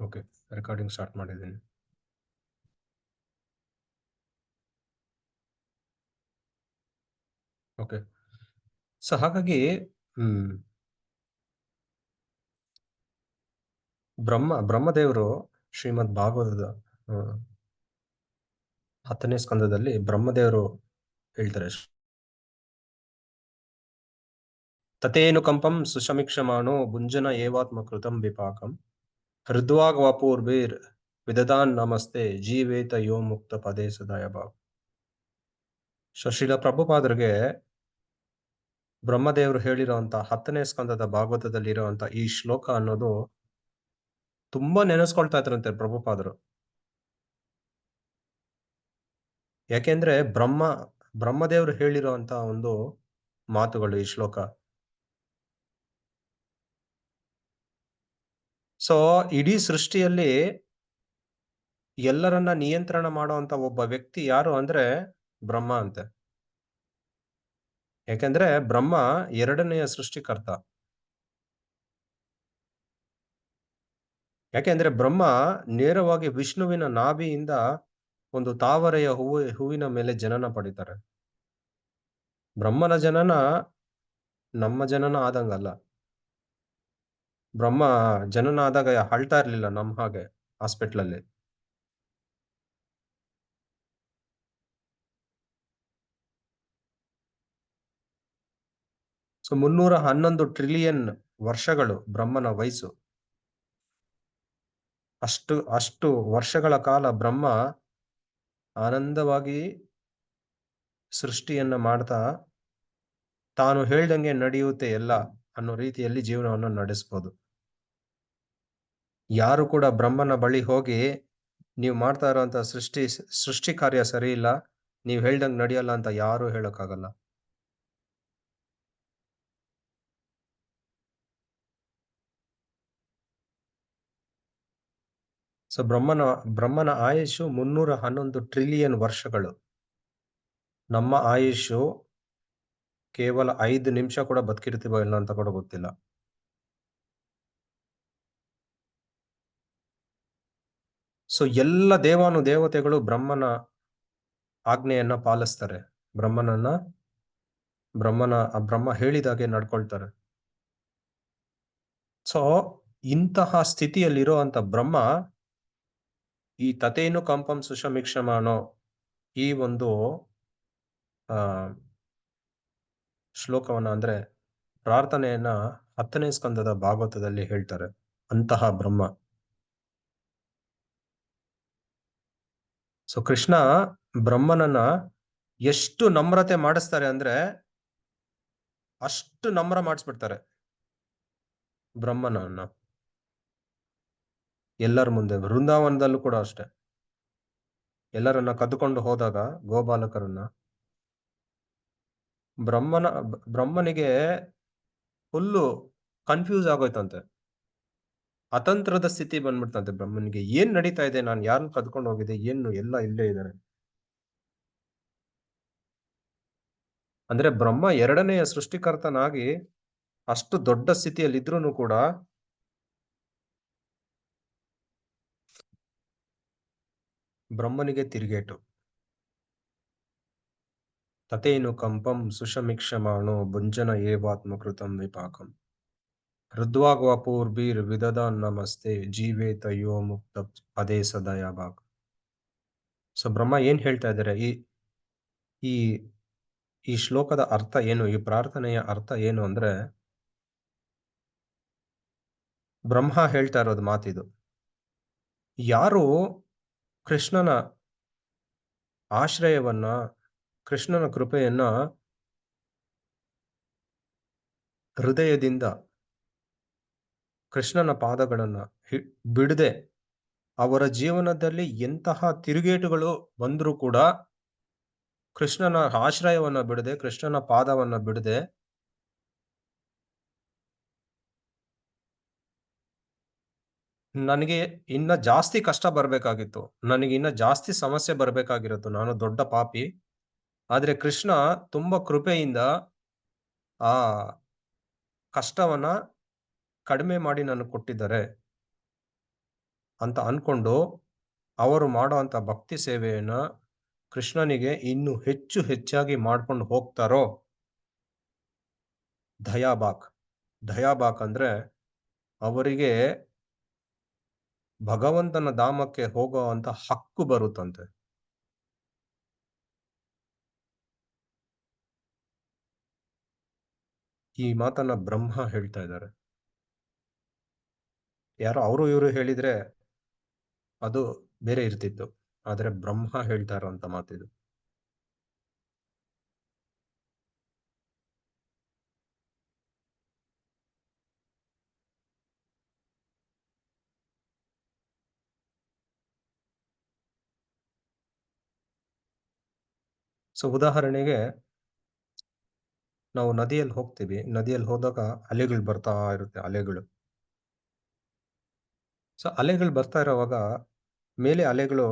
Okay. Recording start ಮಾಡಿದ್ದೀನಿ. Okay. So ಹಾಗಾಗಿ ಬ್ರಹ್ಮದೇವರು ಶ್ರೀಮದ್ ಭಾಗವತದ 10ನೇ ಸ್ಕಂದದಲ್ಲಿ ಬ್ರಹ್ಮದೇವರು ಹೇಳ್ತಾರೆ, ತತೇನು ಕಂಪಂ ಸುಶಮಿಕ್ಷಮಾಣೋ ಭುಂಜನ ಏವಾತ್ಮ ಕೃತಂ ವಿಪಾಕಂ ಹೃದ್ವಾಗ್ ವಪೂರ್ಭಿರ್ ವಿದದಾನ್ ನಮಸ್ತೆ ಜೀವೇತ ಯೋ ಮುಕ್ತ ಪದೇ ಸದಾಯ ಭಾವ. ಶ್ರೀಲ ಪ್ರಭುಪಾದರಿಗೆ ಬ್ರಹ್ಮದೇವರು ಹೇಳಿರುವಂತ 10ನೇ ಸ್ಕಂದದ ಭಾಗವತದಲ್ಲಿರುವಂತ ಈ ಶ್ಲೋಕ ಅನ್ನೋದು ತುಂಬಾ ನೆನೆಸ್ಕೊಳ್ತಾ ಇದ್ರಂತೆ ಪ್ರಭುಪಾದರು. ಯಾಕೆಂದ್ರೆ ಬ್ರಹ್ಮದೇವರು ಹೇಳಿರುವಂತ ಒಂದು ಮಾತುಗಳು ಈ ಶ್ಲೋಕ. ಸೊ ಇಡೀ ಸೃಷ್ಟಿಯಲ್ಲಿ ಎಲ್ಲರನ್ನ ನಿಯಂತ್ರಣ ಮಾಡುವಂತ ಒಬ್ಬ ವ್ಯಕ್ತಿ ಯಾರು ಅಂದ್ರೆ ಬ್ರಹ್ಮ ಅಂತೆ. ಯಾಕೆಂದ್ರೆ ಬ್ರಹ್ಮ 2ನೆಯ ಸೃಷ್ಟಿಕರ್ತ. ಯಾಕೆಂದ್ರೆ ಬ್ರಹ್ಮ ನೇರವಾಗಿ ವಿಷ್ಣುವಿನ ನಾಭಿಯಿಂದ ಒಂದು ತಾವರೆಯ ಹೂವಿನ ಮೇಲೆ ಜನನ ಪಡಿತಾರೆ. ಬ್ರಹ್ಮನ ಜನನ ನಮ್ಮ ಜನನ ಆದಂಗಲ್ಲ. ಬ್ರಹ್ಮ ಜನನ ಆದಾಗ ಅಳ್ತಾ ಇರ್ಲಿಲ್ಲ ನಮ್ಮ ಹಾಗೆ ಹಾಸ್ಪಿಟ್ಲಲ್ಲಿ. ಸೊ 311 ಟ್ರಿಲಿಯನ್ ವರ್ಷಗಳು ಬ್ರಹ್ಮನ ವಯಸ್ಸು. ಅಷ್ಟು ವರ್ಷಗಳ ಕಾಲ ಬ್ರಹ್ಮ ಆನಂದವಾಗಿ ಸೃಷ್ಟಿಯನ್ನ ಮಾಡ್ತಾ ತಾನು ಹೇಳ್ದಂಗೆ ನಡೆಯುತ್ತೆ ಎಲ್ಲ ಅನ್ನೋ ರೀತಿಯಲ್ಲಿ ಜೀವನವನ್ನು ನಡೆಸಬಹುದು. ಯಾರು ಕೂಡ ಬ್ರಹ್ಮನ ಬಳಿ ಹೋಗಿ ನೀವು ಮಾಡ್ತಾ ಇರುವಂತ ಸೃಷ್ಟಿ ಕಾರ್ಯ ಸರಿ ಇಲ್ಲ, ನೀವು ಹೇಳ್ದಂಗೆ ನಡೆಯಲ್ಲ ಅಂತ ಯಾರು ಹೇಳೋಕ್ಕಾಗಲ್ಲ. ಸೊ ಬ್ರಹ್ಮನ ಆಯುಷು 311 ಟ್ರಿಲಿಯನ್ ವರ್ಷಗಳು. ನಮ್ಮ ಆಯುಷು ಕೇವಲ 5 ನಿಮಿಷ ಕೂಡ ಬದುಕಿರ್ತೀವೋ ಇಲ್ಲ ಅಂತ ಕೂಡ ಗೊತ್ತಿಲ್ಲ. ಸೊ ಎಲ್ಲ ದೇವತೆಗಳು ಬ್ರಹ್ಮನ ಆಜ್ಞೆಯನ್ನ ಪಾಲಿಸ್ತಾರೆ. ಬ್ರಹ್ಮ ಹೇಳಿದಾಗೆ ನಡ್ಕೊಳ್ತಾರೆ. ಸೊ ಇಂತಹ ಸ್ಥಿತಿಯಲ್ಲಿರುವಂತ ಬ್ರಹ್ಮ ಈ ತತೇನು ಕಂಪಂ ಸುಶಮಿಕ್ಷಮಾನೋ ಈ ಒಂದು ಶ್ಲೋಕವನ್ನ ಅಂದ್ರೆ ಪ್ರಾರ್ಥನೆಯನ್ನ 10ನೇ ಸ್ಕಂದದ ಭಾಗವತದಲ್ಲಿ ಹೇಳ್ತಾರೆ. ಅಂತಹ ಬ್ರಹ್ಮ. ಸೊ ಕೃಷ್ಣ ಬ್ರಹ್ಮನನ್ನ ಎಷ್ಟು ನಮ್ರತೆ ಮಾಡಿಸ್ತಾರೆ ಅಂದ್ರೆ ಅಷ್ಟು ನಮ್ರ ಮಾಡಿಸ್ಬಿಡ್ತಾರೆ ಬ್ರಹ್ಮನನ್ನ ಎಲ್ಲರ ಮುಂದೆ. ವೃಂದಾವನದಲ್ಲೂ ಕೂಡ ಅಷ್ಟೆ. ಎಲ್ಲರನ್ನ ಕದ್ದುಕೊಂಡು ಹೋದಾಗ ಗೋಪಾಲಕರನ್ನ ಬ್ರಹ್ಮನಿಗೆ ಫುಲ್ಲು ಕನ್ಫ್ಯೂಸ್ ಆಗೋಯ್ತಂತೆ. ಅತಂತ್ರದ ಸ್ಥಿತಿ ಬಂದ್ಬಿಡ್ತಂತೆ ಬ್ರಹ್ಮನಿಗೆ. ಏನ್ ನಡೀತಾ ಇದೆ, ನಾನು ಯಾರನ್ನ ಕದ್ಕೊಂಡು ಹೋಗಿದೆ, ಏನು ಎಲ್ಲ ಇಲ್ಲೇ ಇದ್ದಾರೆ. ಅಂದ್ರೆ ಬ್ರಹ್ಮ 2ನೆಯ ಸೃಷ್ಟಿಕರ್ತನಾಗಿ ಅಷ್ಟು ದೊಡ್ಡ ಸ್ಥಿತಿಯಲ್ಲಿದ್ರೂ ಕೂಡ ಬ್ರಹ್ಮನಿಗೆ ತಿರುಗೇಟು. ತತೇನು ಕಂಪಂ ಸುಶಮಿಕ್ಷಮಾಣೋ ಭುಂಜನ ಏವಾತ್ಮ ಕೃತಂ ವಿಪಾಕಂ ಹೃದ್ವಾಗ್ ವಪೂರ್ಭಿರ್ ವಿದದಾನ್ ನಮಸ್ತೆ ಜೀವೇತ ಯೋ ಮುಕ್ತ ಪದೇ ಸದಯ ಭಾಗ. ಸೊ ಬ್ರಹ್ಮ ಏನ್ ಹೇಳ್ತಾ ಇದ್ದಾರೆ, ಈ ಶ್ಲೋಕದ ಅರ್ಥ ಏನು, ಈ ಪ್ರಾರ್ಥನೆಯ ಅರ್ಥ ಏನು ಅಂದ್ರೆ ಬ್ರಹ್ಮ ಹೇಳ್ತಾ ಇರೋದು ಮಾತಿದು. ಯಾರು ಕೃಷ್ಣನ ಆಶ್ರಯವನ್ನ, ಕೃಷ್ಣನ ಕೃಪೆಯನ್ನ ಹೃದಯದಿಂದ ಕೃಷ್ಣನ ಪಾದಗಳನ್ನ ಬಿಡದೆ, ಅವರ ಜೀವನದಲ್ಲಿ ಎಂತಹ ತಿರುಗೇಟುಗಳು ಬಂದರೂ ಕೂಡ ಕೃಷ್ಣನ ಆಶ್ರಯವನ್ನ ಬಿಡದೆ, ಕೃಷ್ಣನ ಪಾದವನ್ನ ಬಿಡದೆ ನನಗೆ ಇನ್ನ ಜಾಸ್ತಿ ಕಷ್ಟ ಬರ್ಬೇಕಾಗಿತ್ತು, ನನಗೆ ಇನ್ನ ಜಾಸ್ತಿ ಸಮಸ್ಯೆ ಬರ್ಬೇಕಾಗಿರುತ್ತು, ನಾನು ದೊಡ್ಡ ಪಾಪಿ. ಆದ್ರೆ ಕೃಷ್ಣ ತುಂಬಾ ಕೃಪೆಯಿಂದ ಆ ಕಷ್ಟವನ್ನ ಕಡಿಮೆ ಮಾಡಿ ನನಗೆ ಕೊಟ್ಟಿದ್ದಾರೆ. ಅಂತ ಅನ್ಕೊಂಡು ಅವರು ಮಾಡೋಂಥ ಭಕ್ತಿ ಸೇವೆಯನ್ನ ಕೃಷ್ಣನಿಗೆ ಇನ್ನು ಹೆಚ್ಚು ಹೆಚ್ಚಾಗಿ ಮಾಡ್ಕೊಂಡು ಹೋಗ್ತಾರೋ ದಯಾಬಾಕ್. ದಯಾಬಾಕ್ ಅಂದ್ರೆ ಅವರಿಗೆ ಭಗವಂತನ ಧಾಮಕ್ಕೆ ಹೋಗೋ ಅಂತ ಹಕ್ಕು ಬರುತ್ತಂತೆ. ಈ ಮಾತನ್ನ ಬ್ರಹ್ಮ ಹೇಳ್ತಾ ಇದ್ದಾರೆ. ಯಾರೋ ಅವರು ಇವರು ಹೇಳಿದ್ರೆ ಅದು ಬೇರೆ ಇರ್ತಿತ್ತು. ಆದ್ರೆ ಬ್ರಹ್ಮ ಹೇಳ್ತಾ ಇರೋಂಥ ಮಾತಿದು. ಸೊ ಉದಾಹರಣೆಗೆ ನಾವು ನದಿಯಲ್ಲಿ ಹೋಗ್ತೀವಿ. ನದಿಯಲ್ಲಿ ಹೋದಾಗ ಅಲೆಗಳು ಬರ್ತಾ ಇರುತ್ತೆ ಅಲೆಗಳು. ಸೊ ಅಲೆಗಳು ಬರ್ತಾ ಇರೋವಾಗ ಮೇಲೆ ಅಲೆಗಳು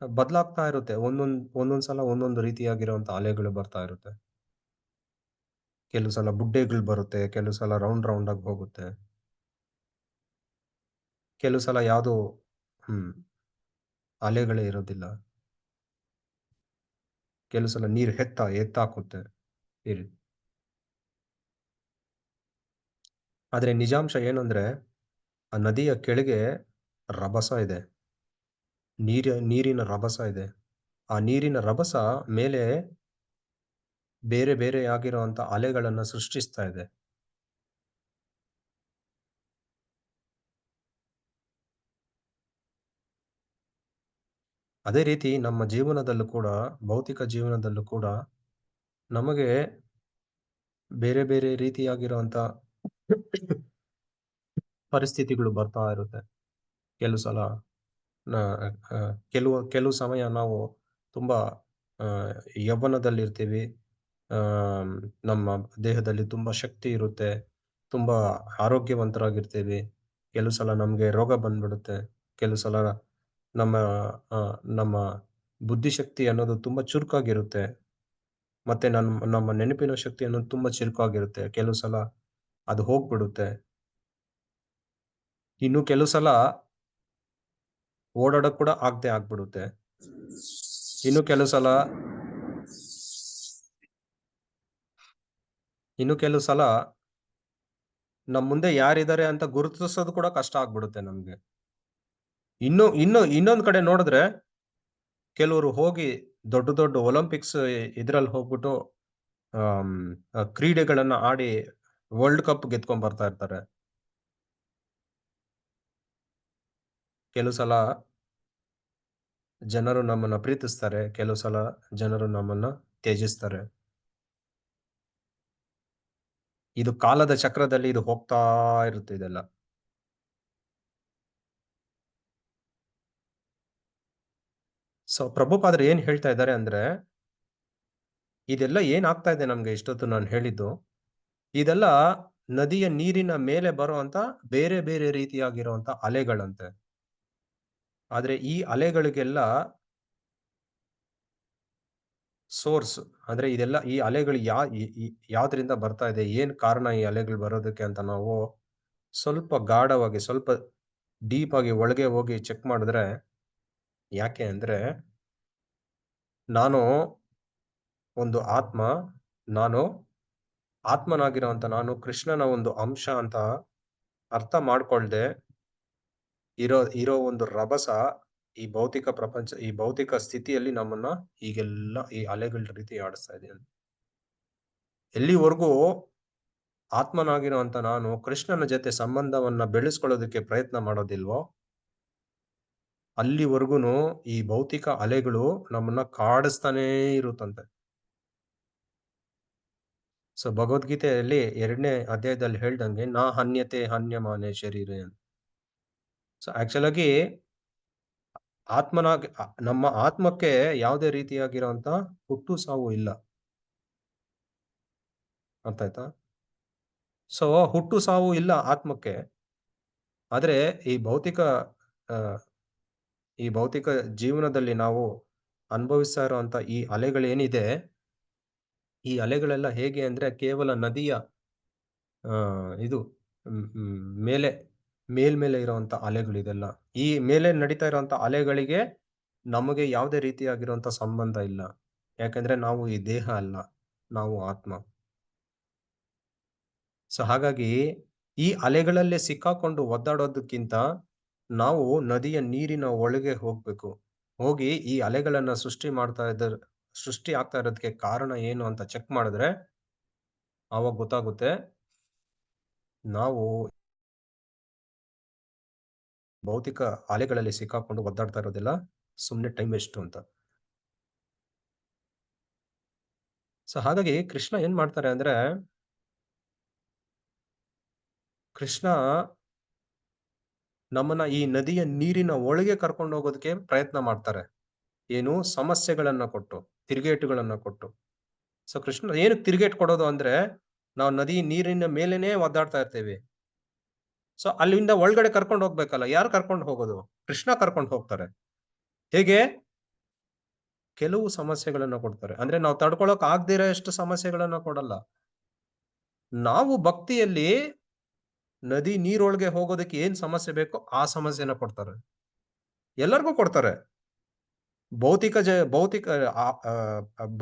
ಬದಲಾಗ್ತಾ ಇರುತ್ತೆ. ಒಂದೊಂದ್ ಸಲ ಒಂದೊಂದು ರೀತಿಯಾಗಿರುವಂತ ಅಲೆಗಳು ಬರ್ತಾ ಇರುತ್ತೆ. ಕೆಲವು ಸಲ ಬುಡ್ಡೆಗಳು ಬರುತ್ತೆ. ಕೆಲವು ಸಲ ರೌಂಡ್ ರೌಂಡ್ ಆಗಿ ಹೋಗುತ್ತೆ. ಕೆಲವು ಸಲ ಯಾವ್ದು ಹ್ಮ್. ಅಲೆಗಳೇ ಇರೋದಿಲ್ಲ. ಕೆಲವು ಸಲ ನೀರು ಎತ್ತಾಕುತ್ತೆ. ಈ ರೀತಿ. ಆದ್ರೆ ನಿಜಾಂಶ ಏನಂದ್ರೆ, ಆ ನದಿಯ ಕೆಳಗೆ ರಭಸ ಇದೆ. ನೀರಿನ ರಭಸ ಇದೆ. ಆ ನೀರಿನ ರಭಸ ಮೇಲೆ ಬೇರೆ ಬೇರೆಯಾಗಿರುವಂತ ಅಲೆಗಳನ್ನ ಸೃಷ್ಟಿಸ್ತಾ ಇದೆ. ಅದೇ ರೀತಿ ನಮ್ಮ ಜೀವನದಲ್ಲೂ ಕೂಡ, ಭೌತಿಕ ಜೀವನದಲ್ಲೂ ಕೂಡ ನಮಗೆ ಬೇರೆ ಬೇರೆ ರೀತಿಯಾಗಿರುವಂತ ಪರಿಸ್ಥಿತಿಗಳು ಬರ್ತಾ ಇರುತ್ತೆ. ಕೆಲವು ಸಲ ನ ಕೆಲವು ಸಮಯ ನಾವು ತುಂಬಾ ಅ ಯೌವನದಲ್ಲಿರ್ತೀವಿ. ಆಮ್, ನಮ್ಮ ದೇಹದಲ್ಲಿ ತುಂಬಾ ಶಕ್ತಿ ಇರುತ್ತೆ. ತುಂಬಾ ಆರೋಗ್ಯವಂತರಾಗಿರ್ತೀವಿ. ಕೆಲವು ಸಲ ನಮ್ಗೆ ರೋಗ ಬಂದ್ಬಿಡುತ್ತೆ. ಕೆಲವು ಸಲ ನಮ್ಮ ನಮ್ಮ ಬುದ್ಧಿಶಕ್ತಿ ಅನ್ನೋದು ತುಂಬಾ ಚುರುಕಾಗಿರುತ್ತೆ. ಮತ್ತೆ ನಮ್ಮ ನೆನಪಿನ ಶಕ್ತಿ ಅನ್ನೋದು ತುಂಬಾ ಚುರುಕಾಗಿರುತ್ತೆ. ಕೆಲವು ಸಲ ಅದು ಹೋಗ್ಬಿಡುತ್ತೆ. ಇನ್ನು ಕೆಲವು ಸಲ ಓಡಾಡಕ್ ಕೂಡ ಆಗದೆ ಆಗ್ಬಿಡುತ್ತೆ. ಇನ್ನು ಕೆಲವು ಸಲ ಇನ್ನು ಕೆಲವು ಸಲ ನಮ್ ಮುಂದೆ ಯಾರಿದ್ದಾರೆ ಅಂತ ಗುರುತಿಸೋದು ಕೂಡ ಕಷ್ಟ ಆಗ್ಬಿಡುತ್ತೆ ನಮ್ಗೆ. ಇನ್ನೊಂದ್ ಕಡೆ ನೋಡಿದ್ರೆ ಕೆಲವರು ಹೋಗಿ ದೊಡ್ಡ ದೊಡ್ಡ ಒಲಿಂಪಿಕ್ಸ್ ಇದ್ರಲ್ಲಿ ಹೋಗ್ಬಿಟ್ಟು ಆಮ್, ಕ್ರೀಡೆಗಳನ್ನ ಆಡಿ ವರ್ಲ್ಡ್ ಕಪ್ ಗೆದ್ಕೊಂಡ್ ಬರ್ತಾ ಇರ್ತಾರೆ. ಕೆಲವು ಸಲ ಜನರು ನಮ್ಮನ್ನ ಪ್ರೀತಿಸ್ತಾರೆ. ಕೆಲವು ಸಲ ಜನರು ನಮ್ಮನ್ನ ತ್ಯಜಿಸ್ತಾರೆ. ಇದು ಕಾಲದ ಚಕ್ರದಲ್ಲಿ ಇದು ಹೋಗ್ತಾ ಇರುತ್ತೆ ಇದೆಲ್ಲ. ಸೊ ಪ್ರಭುಪಾದರು ಏನ್ ಹೇಳ್ತಾ ಇದ್ದಾರೆ ಅಂದ್ರೆ, ಇದೆಲ್ಲ ಏನ್ ಆಗ್ತಾ ಇದೆ ನಮ್ಗೆ ಇಷ್ಟೊತ್ತು ನಾನು ಹೇಳಿದ್ದು, ಇದೆಲ್ಲ ನದಿಯ ನೀರಿನ ಮೇಲೆ ಬರುವಂತ ಬೇರೆ ಬೇರೆ ರೀತಿಯಾಗಿರುವಂತ ಅಲೆಗಳಂತೆ. ಆದ್ರೆ ಈ ಅಲೆಗಳಿಗೆಲ್ಲ ಸೋರ್ಸ್ ಅಂದ್ರೆ ಇದೆಲ್ಲ ಈ ಅಲೆಗಳು ಯಾವ್ದ್ರಿಂದ ಬರ್ತಾ ಇದೆ? ಏನ್ ಕಾರಣ ಈ ಅಲೆಗಳು ಬರೋದಕ್ಕೆ ಅಂತ ನಾವು ಸ್ವಲ್ಪ ಗಾಢವಾಗಿ, ಸ್ವಲ್ಪ ಡೀಪ್ ಆಗಿ ಒಳಗೆ ಹೋಗಿ ಚೆಕ್ ಮಾಡಿದ್ರೆ, ಯಾಕೆ ಅಂದ್ರೆ ನಾನು ಒಂದು ಆತ್ಮ, ನಾನು ಆತ್ಮನಾಗಿರೋಂತ ನಾನು ಕೃಷ್ಣನ ಒಂದು ಅಂಶ ಅಂತ ಅರ್ಥ ಮಾಡ್ಕೊಳ್ದೆ ಇರೋ ಇರೋ ಒಂದು ರಭಸ ಈ ಭೌತಿಕ ಸ್ಥಿತಿಯಲ್ಲಿ ನಮ್ಮನ್ನ ಈಗೆಲ್ಲ ಈ ಅಲೆಗಳ ರೀತಿ ಆಡಿಸ್ತಾ ಇದೆ. ಎಲ್ಲಿವರೆಗೂ ಆತ್ಮನಾಗಿರುವಂತ ನಾನು ಕೃಷ್ಣನ ಜೊತೆ ಸಂಬಂಧವನ್ನ ಬೆಳೆಸ್ಕೊಳ್ಳೋದಕ್ಕೆ ಪ್ರಯತ್ನ ಮಾಡೋದಿಲ್ವೋ, ಅಲ್ಲಿವರೆಗೂನು ಈ ಭೌತಿಕ ಅಲೆಗಳು ನಮ್ಮನ್ನ ಕಾಡಿಸ್ತಾನೇ ಇರುತ್ತಂತೆ. ಸೊ ಭಗವದ್ಗೀತೆಯಲ್ಲಿ 2ನೇ ಅಧ್ಯಾಯದಲ್ಲಿ ಹೇಳ್ದಂಗೆ ನಾ ಹನ್ಯತೆ ಹನ್ಯಮಾನೆ ಶರೀರೆ ಅಂತ. ಸೊ ಆಕ್ಚುಲ್ ಆಗಿ ನಮ್ಮ ಆತ್ಮಕ್ಕೆ ಯಾವುದೇ ರೀತಿಯಾಗಿರುವಂತ ಹುಟ್ಟು ಸಾವು ಇಲ್ಲ. ಅರ್ಥ ಆಯ್ತಾ? ಸೊ ಹುಟ್ಟು ಸಾವು ಇಲ್ಲ ಆತ್ಮಕ್ಕೆ. ಆದ್ರೆ ಈ ಭೌತಿಕ ಅ ಈ ಭೌತಿಕ ಜೀವನದಲ್ಲಿ ನಾವು ಅನುಭವಿಸ್ತಾ ಇರುವಂತ ಈ ಅಲೆಗಳೇನಿದೆ, ಈ ಅಲೆಗಳೆಲ್ಲ ಹೇಗೆ ಅಂದ್ರೆ ಕೇವಲ ನದಿಯ ಇದು ಮೇಲೆ ಮೇಲ್ಮೇಲೆ ಇರುವಂತ ಅಲೆಗಳಿದೆಲ್ಲ. ಈ ಮೇಲೆ ನಡೀತಾ ಇರುವಂತ ಅಲೆಗಳಿಗೆ ನಮಗೆ ಯಾವುದೇ ರೀತಿಯಾಗಿರುವಂತ ಸಂಬಂಧ ಇಲ್ಲ. ಯಾಕಂದ್ರೆ ನಾವು ಈ ದೇಹ ಅಲ್ಲ. ನಾವು ಆತ್ಮ. ಸೊ ಹಾಗಾಗಿ ಈ ಅಲೆಗಳಲ್ಲೇ ಸಿಕ್ಕಾಕೊಂಡು ಒದ್ದಾಡೋದಕ್ಕಿಂತ ನಾವು ನದಿಯ ನೀರಿನ ಒಳಗೆ ಹೋಗ್ಬೇಕು. ಹೋಗಿ ಈ ಅಲೆಗಳನ್ನ ಸೃಷ್ಟಿ ಆಗ್ತಾ ಇರೋದಕ್ಕೆ ಕಾರಣ ಏನು ಅಂತ ಚೆಕ್ ಮಾಡಿದ್ರೆ ಆವಾಗ ಗೊತ್ತಾಗುತ್ತೆ ನಾವು ಭೌತಿಕ ಅಲೆಗಳಲ್ಲಿ ಸಿಕ್ಕಾಕೊಂಡು ಒದ್ದಾಡ್ತಾ ಇರೋದೆಲ್ಲ ಸುಮ್ನೆ ಟೈಮ್ ವೇಸ್ಟು ಅಂತ. ಸೊ ಹಾಗಾಗಿ ಕೃಷ್ಣ ಏನ್ ಮಾಡ್ತಾರೆ ಅಂದ್ರೆ, ಕೃಷ್ಣ ನಮ್ಮನ್ನ ಈ ನದಿಯ ನೀರಿನ ಒಳಗೆ ಕರ್ಕೊಂಡು ಹೋಗೋದಕ್ಕೆ ಪ್ರಯತ್ನ ಮಾಡ್ತಾರೆ. ಏನು? ಸಮಸ್ಯೆಗಳನ್ನ ಕೊಟ್ಟು, ತಿರುಗೇಟುಗಳನ್ನ ಕೊಟ್ಟು. ಸೊ ಕೃಷ್ಣ ಏನಕ್ಕೆ ತಿರುಗೇಟು ಕೊಡೋದು ಅಂದ್ರೆ, ನಾವು ನದಿ ನೀರಿನ ಮೇಲೇನೆ ಒದ್ದಾಡ್ತಾ ಇರ್ತೀವಿ. ಸೊ ಅಲ್ಲಿಂದ ಒಳಗಡೆ ಕರ್ಕೊಂಡು ಹೋಗ್ಬೇಕಲ್ಲ. ಯಾರು ಕರ್ಕೊಂಡು ಹೋಗೋದು? ಕೃಷ್ಣ ಕರ್ಕೊಂಡು ಹೋಗ್ತಾರೆ. ಹೇಗೆ? ಕೆಲವು ಸಮಸ್ಯೆಗಳನ್ನ ಕೊಡ್ತಾರೆ. ಅಂದ್ರೆ ನಾವು ತಡ್ಕೊಳಕ್ ಆಗದೇ ಇರೋಷ್ಟು ಸಮಸ್ಯೆಗಳನ್ನ ಕೊಡಲ್ಲ. ನಾವು ಭಕ್ತಿಯಲ್ಲಿ ನದಿ ನೀರೊಳಗೆ ಹೋಗೋದಕ್ಕೆ ಏನ್ ಸಮಸ್ಯೆ ಬೇಕೋ ಆ ಸಮಸ್ಯೆನ ಕೊಡ್ತಾರೆ. ಎಲ್ಲರಿಗೂ ಕೊಡ್ತಾರೆ. ಭೌತಿಕ ಆ ಆ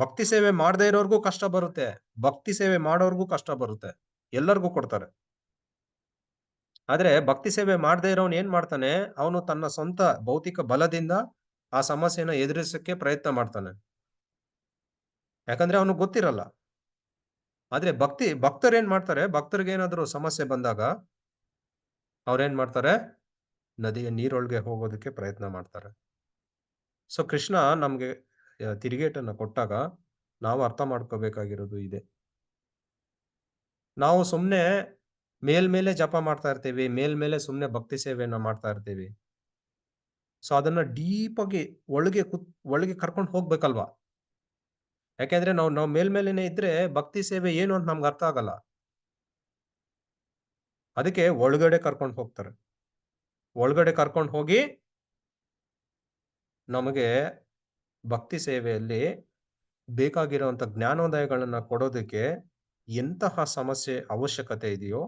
ಭಕ್ತಿ ಸೇವೆ ಮಾಡದೇ ಇರೋರ್ಗೂ ಕಷ್ಟ ಬರುತ್ತೆ. ಭಕ್ತಿ ಸೇವೆ ಮಾಡೋರ್ಗೂ ಕಷ್ಟ ಬರುತ್ತೆ. ಎಲ್ಲರಿಗೂ ಕೊಡ್ತಾರೆ. ಆದ್ರೆ ಭಕ್ತಿ ಸೇವೆ ಮಾಡದೇ ಇರೋನು ಏನ್ ಮಾಡ್ತಾನೆ, ಅವನು ತನ್ನ ಸ್ವಂತ ಭೌತಿಕ ಬಲದಿಂದ ಆ ಸಮಸ್ಯೆನ ಎದುರಿಸಕ್ಕೆ ಪ್ರಯತ್ನ ಮಾಡ್ತಾನೆ. ಯಾಕಂದ್ರೆ ಅವನಿಗೆ ಗೊತ್ತಿರಲ್ಲ. ಆದ್ರೆ ಭಕ್ತರೇನ್ ಮಾಡ್ತಾರೆ, ಭಕ್ತರಿಗೇನಾದ್ರು ಸಮಸ್ಯೆ ಬಂದಾಗ ಅವ್ರೇನ್ ಮಾಡ್ತಾರೆ, ನದಿಯ ನೀರೊಳಗೆ ಹೋಗೋದಕ್ಕೆ ಪ್ರಯತ್ನ ಮಾಡ್ತಾರೆ. ಸೊ ಕೃಷ್ಣ ನಮ್ಗೆ ತಿರುಗೇಟನ್ನ ಕೊಟ್ಟಾಗ ನಾವು ಅರ್ಥ ಮಾಡ್ಕೋಬೇಕಾಗಿರೋದು ಇದೆ. ನಾವು ಸುಮ್ನೆ ಮೇಲ್ಮೇಲೆ ಜಪ ಮಾಡ್ತಾ ಇರ್ತೀವಿ. ಮೇಲ್ಮೇಲೆ ಸುಮ್ನೆ ಭಕ್ತಿ ಸೇವೆಯನ್ನ ಮಾಡ್ತಾ ಇರ್ತೀವಿ. ಸೊ ಅದನ್ನ ಡೀಪ್ ಆಗಿ ಒಳಗೆ ಕರ್ಕೊಂಡು ಹೋಗ್ಬೇಕಲ್ವಾ? ಯಾಕೆಂದ್ರೆ ನಾವು ನಾವು ಮೇಲ್ಮೇಲೆನೇ ಇದ್ರೆ ಭಕ್ತಿ ಸೇವೆ ಏನು ಅಂತ ನಮ್ಗೆ ಅರ್ಥ ಆಗಲ್ಲ. ಅದಕ್ಕೆ ಒಳಗಡೆ ಕರ್ಕೊಂಡು ಹೋಗ್ತಾರೆ. ಒಳಗಡೆ ಕರ್ಕೊಂಡು ಹೋಗಿ ನಮಗೆ ಭಕ್ತಿ ಸೇವೆಯಲ್ಲಿ ಬೇಕಾಗಿರುವಂತ ಜ್ಞಾನೋದಯಗಳನ್ನ ಕೊಡೋದಕ್ಕೆ ಎಂತಹ ಸಮಸ್ಯೆ ಅವಶ್ಯಕತೆ ಇದೆಯೋ,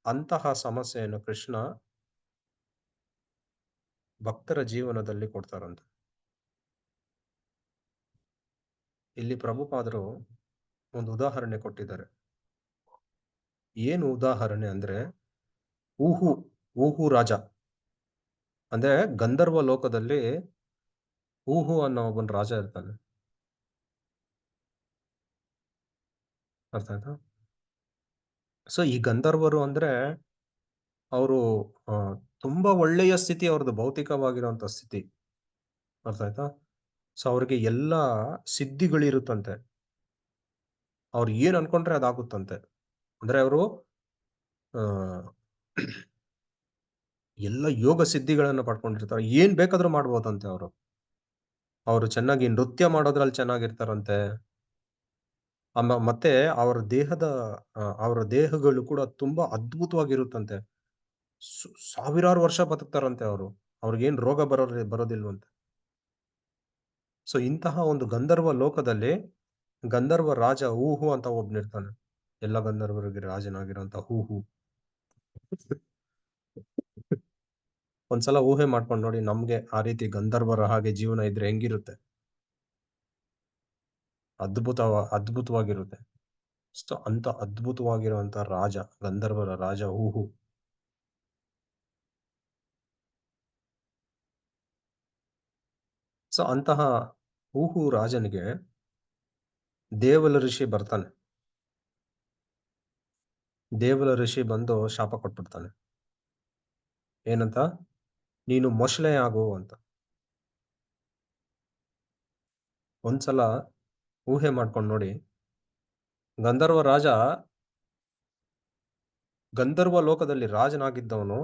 ಅಂತಹ ಸಮಸ್ಯೆಯನ್ನು ಕೃಷ್ಣ ಭಕ್ತರ ಜೀವನದಲ್ಲಿ ಕೊಡ್ತಾರಂತೆ. ಇಲ್ಲಿ ಪ್ರಭುಪಾದರು ಒಂದು ಉದಾಹರಣೆ ಕೊಟ್ಟಿದ್ದಾರೆ. ಏನು ಉದಾಹರಣೆ ಅಂದ್ರೆ, ಊಹು, ಊಹು ರಾಜ. ಅಂದ್ರೆ ಗಂಧರ್ವ ಲೋಕದಲ್ಲಿ ಊಹು ಅನ್ನೋ ಒಬ್ಬನ್ ರಾಜ ಇರ್ತಾನೆ. ಅರ್ಥ ಆಯ್ತಾ? ಸೊ ಈ ಗಂಧರ್ವರು ಅಂದ್ರೆ ಅವರು ತುಂಬಾ ಒಳ್ಳೆಯ ಸ್ಥಿತಿ ಅವ್ರದ್ದು ಭೌತಿಕವಾಗಿರುವಂತ ಸ್ಥಿತಿ. ಅರ್ಥ ಆಯ್ತಾ? ಸೊ ಅವ್ರಿಗೆ ಎಲ್ಲಾ ಸಿದ್ಧಿಗಳಿರುತ್ತಂತೆ. ಅವ್ರು ಏನ್ ಅನ್ಕೊಂಡ್ರೆ ಅದಾಗುತ್ತಂತೆ. ಅಂದ್ರೆ ಅವರು ಆ ಎಲ್ಲ ಯೋಗ ಸಿದ್ಧಿಗಳನ್ನ ಪಡ್ಕೊಂಡಿರ್ತಾರೆ. ಏನ್ ಬೇಕಾದ್ರೂ ಮಾಡ್ಬೋದಂತೆ ಅವರು. ಅವರು ಚೆನ್ನಾಗಿ ನೃತ್ಯ ಮಾಡೋದ್ರಲ್ಲಿ ಚೆನ್ನಾಗಿರ್ತಾರಂತೆ. ಮತ್ತೆ ಅವರ ದೇಹಗಳು ಕೂಡ ತುಂಬಾ ಅದ್ಭುತವಾಗಿರುತ್ತಂತೆ. ಸಾವಿರಾರು ವರ್ಷ ಬದುಕ್ತಾರಂತೆ ಅವರು. ಅವ್ರಿಗೇನ್ ರೋಗ ಬರೋದಿಲ್ವಂತೆ. ಸೊ ಇಂತಹ ಒಂದು ಗಂಧರ್ವ ಲೋಕದಲ್ಲಿ ಗಂಧರ್ವ ರಾಜ ಊಹು ಅಂತ ಒಬ್ನಿರ್ತಾನೆ. ಎಲ್ಲ ಗಂಧರ್ವರಿಗೆ ರಾಜನಾಗಿರುವಂತ ಊಹು. ಒಂದ್ಸಲ ಊಹೆ ಮಾಡ್ಕೊಂಡು ನೋಡಿ ನಮ್ಗೆ ಆ ರೀತಿ ಗಂಧರ್ವರ ಹಾಗೆ ಜೀವನ ಇದ್ರೆ ಹೆಂಗಿರುತ್ತೆ? ಅದ್ಭುತವಾಗಿರುತ್ತೆ. ಸೊ ಅಂತ ಅದ್ಭುತವಾಗಿರುವಂತ ರಾಜ, ಗಂಧರ್ವರ ರಾಜ ಊಹು. ಸೊ ಅಂತಹ ಊಹು ರಾಜನಿಗೆ ದೇವಲ ಋಷಿ ಬರ್ತಾನೆ. ದೇವಲ ಋಷಿ ಬಂದು ಶಾಪ ಕೊಟ್ಬಿಡ್ತಾನೆ. ಏನಂತ? ನೀನು ಮೊಸಳೆ ಆಗು ಅಂತ. ಒಂದ್ಸಲ ಊಹೆ ಮಾಡ್ಕೊಂಡು ನೋಡಿ. ಗಂಧರ್ವ ರಾಜ ಗಂಧರ್ವ ಲೋಕದಲ್ಲಿ ರಾಜನಾಗಿದ್ದವನು,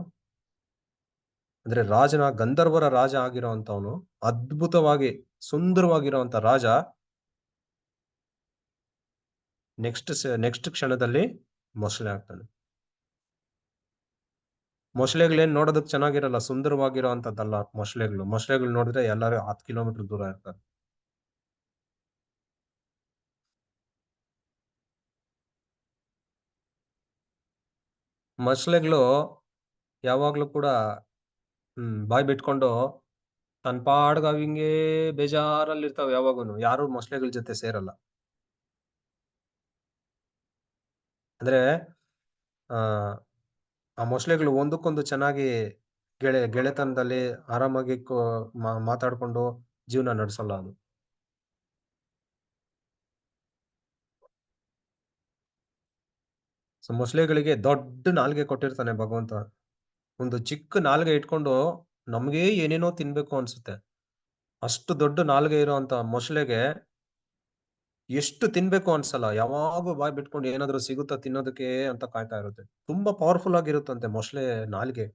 ಅಂದ್ರೆ ಗಂಧರ್ವರ ರಾಜ ಆಗಿರುವಂತವನು, ಅದ್ಭುತವಾಗಿ ಸುಂದರವಾಗಿರುವಂತ ರಾಜ ನೆಕ್ಸ್ಟ್ ಕ್ಷಣದಲ್ಲಿ ಮೊಸಳೆ ಆಗ್ತಾನೆ. ಮೊಸಳೆಗಳೇನ್ ನೋಡೋದಕ್ ಚೆನ್ನಾಗಿರಲ್ಲ, ಸುಂದರವಾಗಿರುವಂತದ್ದಲ್ಲ ಮೊಸಳೆಗಳು. ಮೊಸಳೆಗಳು ನೋಡಿದ್ರೆ ಎಲ್ಲರೂ 10 ಕಿಲೋಮೀಟರ್ ದೂರ ಇರ್ತಾರೆ. ಮೊಸಳೆಗಳು ಯಾವಾಗ್ಲೂ ಕೂಡ ಬಾಯ್ ಬಿಟ್ಕೊಂಡು ತನ್ ಪಾಡ್ಗ್ ಅವ್ ಹಿಂಗೇ ಬೇಜಾರಲ್ಲಿರ್ತಾವೆ ಯಾವಾಗೂನು. ಯಾರು ಮೊಸಳೆಗಳ ಜೊತೆ ಸೇರಲ್ಲ. ಅಂದ್ರೆ ಆ, ಆ ಮೊಸಳೆಗಳು ಒಂದಕ್ಕೊಂದು ಚೆನ್ನಾಗಿ ಗೆಳೆತನದಲ್ಲಿ ಆರಾಮಾಗಿ ಮಾತಾಡ್ಕೊಂಡು ಜೀವನ ನಡೆಸಲ್ಲ ಅದು. ಸೊ ಮೊಸಳೆಗಳಿಗೆ ದೊಡ್ಡ ನಾಲ್ಗೆ ಕೊಟ್ಟಿರ್ತಾನೆ ಭಗವಂತ. ಒಂದು ಚಿಕ್ಕ ನಾಲ್ಗೆ ಇಟ್ಕೊಂಡು ನಮ್ಗೆ ಏನೇನೋ ತಿನ್ಬೇಕು ಅನ್ಸುತ್ತೆ. ಅಷ್ಟು ದೊಡ್ಡ ನಾಲ್ಗೆ ಇರೋಂತ ಮೊಸಳೆಗೆ ಎಷ್ಟು ತಿನ್ಬೇಕು ಅನ್ಸಲ್ಲ. ಯಾವಾಗೂ ಬಾಯ್ ಬಿಟ್ಕೊಂಡು ಏನಾದ್ರು ಸಿಗುತ್ತಾ ತಿನ್ನೋದಕ್ಕೆ ಅಂತ ಕಾಯ್ತಾ ಇರುತ್ತೆ. ತುಂಬಾ ಪವರ್‌ಫುಲ್ ಆಗಿರುತ್ತಂತೆ ಮೊಸಳೆ ನಾಲ್ಗೆ.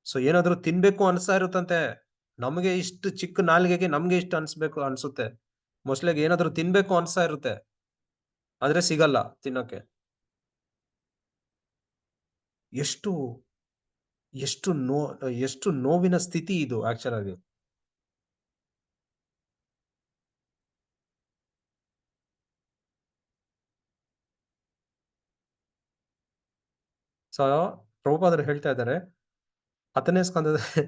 ಸೊ ಏನಾದ್ರು ತಿನ್ಬೇಕು ಅನ್ಸ್ತಾ ಇರುತ್ತಂತೆ. ನಮಗೆ ಇಷ್ಟು ಚಿಕ್ಕ ನಾಲಿಗೆಗೆ ನಮ್ಗೆ ಇಷ್ಟು ಅನ್ಸ್ಬೇಕು ಅನ್ಸುತ್ತೆ. ಮೊಸಳೆಗೆ ಏನಾದ್ರು ತಿನ್ಬೇಕು ಅನ್ಸ್ತಾ ಇರುತ್ತೆ. ಆದ್ರೆ ಸಿಗಲ್ಲ ತಿನ್ನಕ್ಕೆ. ಎಷ್ಟು ಎಷ್ಟು ನೋ ಎಷ್ಟು ನೋವಿನ ಸ್ಥಿತಿ ಇದು ಆಕ್ಚುಲ್ ಆಗಿ. ಸೊ ಪ್ರಭುಪಾದರು ಹೇಳ್ತಾ ಇದ್ದಾರೆ, 10ನೇ ಸ್ಕಂದದಲ್ಲಿ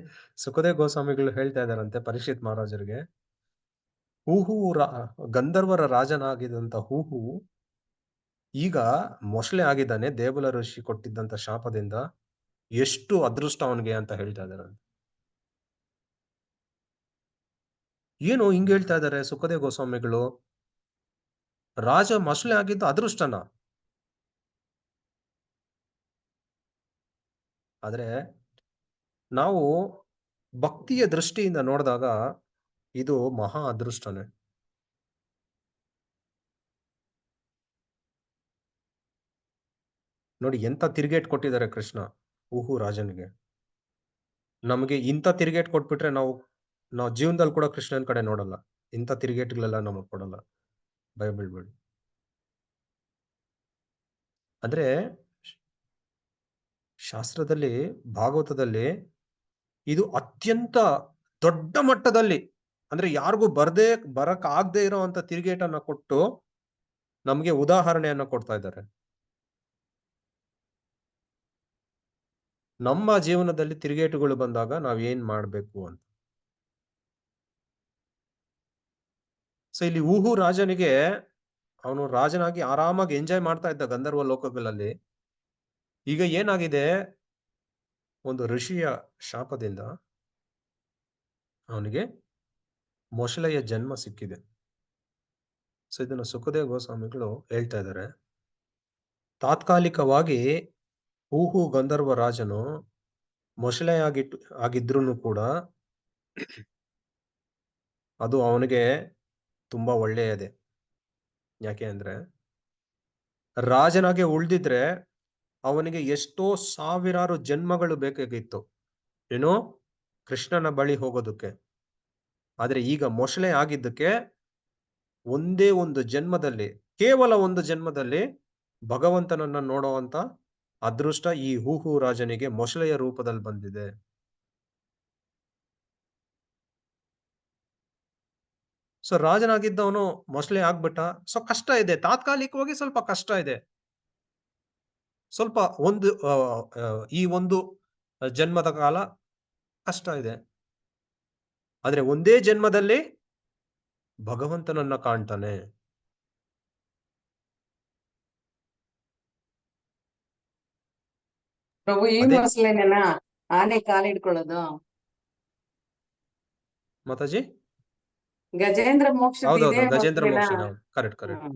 ಸುಖದೇವ್ ಗೋಸ್ವಾಮಿಗಳು ಹೇಳ್ತಾ ಇದ್ದಾರಂತೆ ಪರೀಕ್ಷಿತ್ ಮಹಾರಾಜರಿಗೆ, ಹೂಹು ಗಂಧರ್ವರ ರಾಜನಾಗಿದ್ದಂತ ಹೂಹು ಈಗ ಮೊಸಳೆ ಆಗಿದ್ದಾನೆ ದೇವಲ ಋಷಿ ಕೊಟ್ಟಿದ್ದಂತ ಶಾಪದಿಂದ. ಎಷ್ಟು ಅದೃಷ್ಟ ಅವನಿಗೆ ಅಂತ ಹೇಳ್ತಾ ಇದ್ದಾರೆ. ಏನು ಹಿಂಗ್ ಹೇಳ್ತಾ ಇದ್ದಾರೆ ಸುಖದೇವ್ ಗೋಸ್ವಾಮಿಗಳು? ರಾಜ ಮೊಸಳೆ ಆಗಿದ್ದು ಅದೃಷ್ಟನ? ಆದ್ರೆ ನಾವು ಭಕ್ತಿಯ ದೃಷ್ಟಿಯಿಂದ ನೋಡಿದಾಗ ಇದು ಮಹಾ ಅದೃಷ್ಟನೇ. ನೋಡಿ ಎಂತ ತಿರುಗೇಟ್ ಕೊಟ್ಟಿದ್ದಾರೆ ಕೃಷ್ಣ ಹೂಹು ರಾಜನಿಗೆ. ನಮಗೆ ಇಂಥ ತಿರುಗೇಟ್ ಕೊಟ್ಬಿಟ್ರೆ ನಾವು ಜೀವನದಲ್ಲಿ ಕೂಡ ಕೃಷ್ಣನ್ ಕಡೆ ನೋಡಲ್ಲ. ಇಂಥ ತಿರುಗೇಟ್ಗಳೆಲ್ಲ ನಮಗ್ ಕೊಡಲ್ಲ. ಭಯ ಬೀಳ್ಬೇಡಿ. ಅಂದ್ರೆ ಶಾಸ್ತ್ರದಲ್ಲಿ, ಭಾಗವತದಲ್ಲಿ ಇದು ಅತ್ಯಂತ ದೊಡ್ಡ ಮಟ್ಟದಲ್ಲಿ, ಅಂದ್ರೆ ಯಾರಿಗೂ ಬರಕ್ ಆಗದೆ ಇರೋಂತ ತಿರುಗೇಟನ್ನ ಕೊಟ್ಟು ನಮ್ಗೆ ಉದಾಹರಣೆಯನ್ನ ಕೊಡ್ತಾ ಇದ್ದಾರೆ. ನಮ್ಮ ಜೀವನದಲ್ಲಿ ತಿರುಗೇಟುಗಳು ಬಂದಾಗ ನಾವ್ ಏನ್ ಮಾಡ್ಬೇಕು ಅಂತ. ಸೊ ಇಲ್ಲಿ ಊಹು ರಾಜನಿಗೆ, ಅವನು ರಾಜನಾಗಿ ಆರಾಮಾಗಿ ಎಂಜಾಯ್ ಮಾಡ್ತಾ ಇದ್ದ ಗಂಧರ್ವ ಲೋಕಗಳಲ್ಲಿ. ಈಗ ಏನಾಗಿದೆ, ಒಂದು ಋಷಿಯ ಶಾಪದಿಂದ ಅವನಿಗೆ ಮೊಸಳೆಯ ಜನ್ಮ ಸಿಕ್ಕಿದೆ. ಸೊ ಇದನ್ನ ಸುಖದೇವ್ ಗೋಸ್ವಾಮಿಗಳು ಹೇಳ್ತಾ ಇದ್ದಾರೆ. ತಾತ್ಕಾಲಿಕವಾಗಿ ಹೂಹು ಗಂಧರ್ವ ರಾಜನು ಆಗಿದ್ರೂ ಕೂಡ ಅದು ಅವನಿಗೆ ತುಂಬಾ ಒಳ್ಳೆಯದೇ. ಯಾಕೆ ಅಂದ್ರೆ ರಾಜನಾಗೆ ಉಳ್ದಿದ್ರೆ ಅವನಿಗೆ ಎಷ್ಟೋ ಸಾವಿರಾರು ಜನ್ಮಗಳು ಬೇಕಾಗಿತ್ತು ಏನೋ ಕೃಷ್ಣನ ಬಳಿ ಹೋಗೋದಕ್ಕೆ. ಆದ್ರೆ ಈಗ ಮೊಸಳೆ ಆಗಿದ್ದಕ್ಕೆ ಒಂದೇ ಒಂದು ಜನ್ಮದಲ್ಲಿ, ಕೇವಲ ಒಂದು ಜನ್ಮದಲ್ಲಿ ಭಗವಂತನನ್ನ ನೋಡುವಂತ ಅದೃಷ್ಟ ಈ ಹೂಹು ರಾಜನಿಗೆ ಮೊಸಳೆಯ ರೂಪದಲ್ಲಿ ಬಂದಿದೆ. ಸೊ ರಾಜನಾಗಿದ್ದವನು ಮೊಸಳೆ ಆಗ್ಬಿಟ್ಟ. ಸೊ ಕಷ್ಟ ಇದೆ, ತಾತ್ಕಾಲಿಕವಾಗಿ ಸ್ವಲ್ಪ ಕಷ್ಟ ಇದೆ. ಸ್ವಲ್ಪ ಒಂದು ಈ ಒಂದು ಜನ್ಮದ ಕಾಲ ಕಷ್ಟ ಇದೆ. ಆದ್ರೆ ಒಂದೇ ಜನ್ಮದಲ್ಲಿ ಭಗವಂತನನ್ನ ಕಾಣ್ತಾನೆ. ಪ್ರಭು ಈ ಅದೇ ಮೊಸಳೆನೆನಾ ಆನೆ ಕಾಲಿಡ್ಕೊಳ್ಳೋದು? ಮಾತಾಜಿ, ಗಜೇಂದ್ರ ಮೋಕ್ಷದ ಇದೇ ಹೌದೌದು ಗಜೇಂದ್ರ ಮೊಸಳೆನಾ? ಮೋಕ್ಷ, ಕರೆಕ್ಟ್ ಕರೆಕ್ಟ್.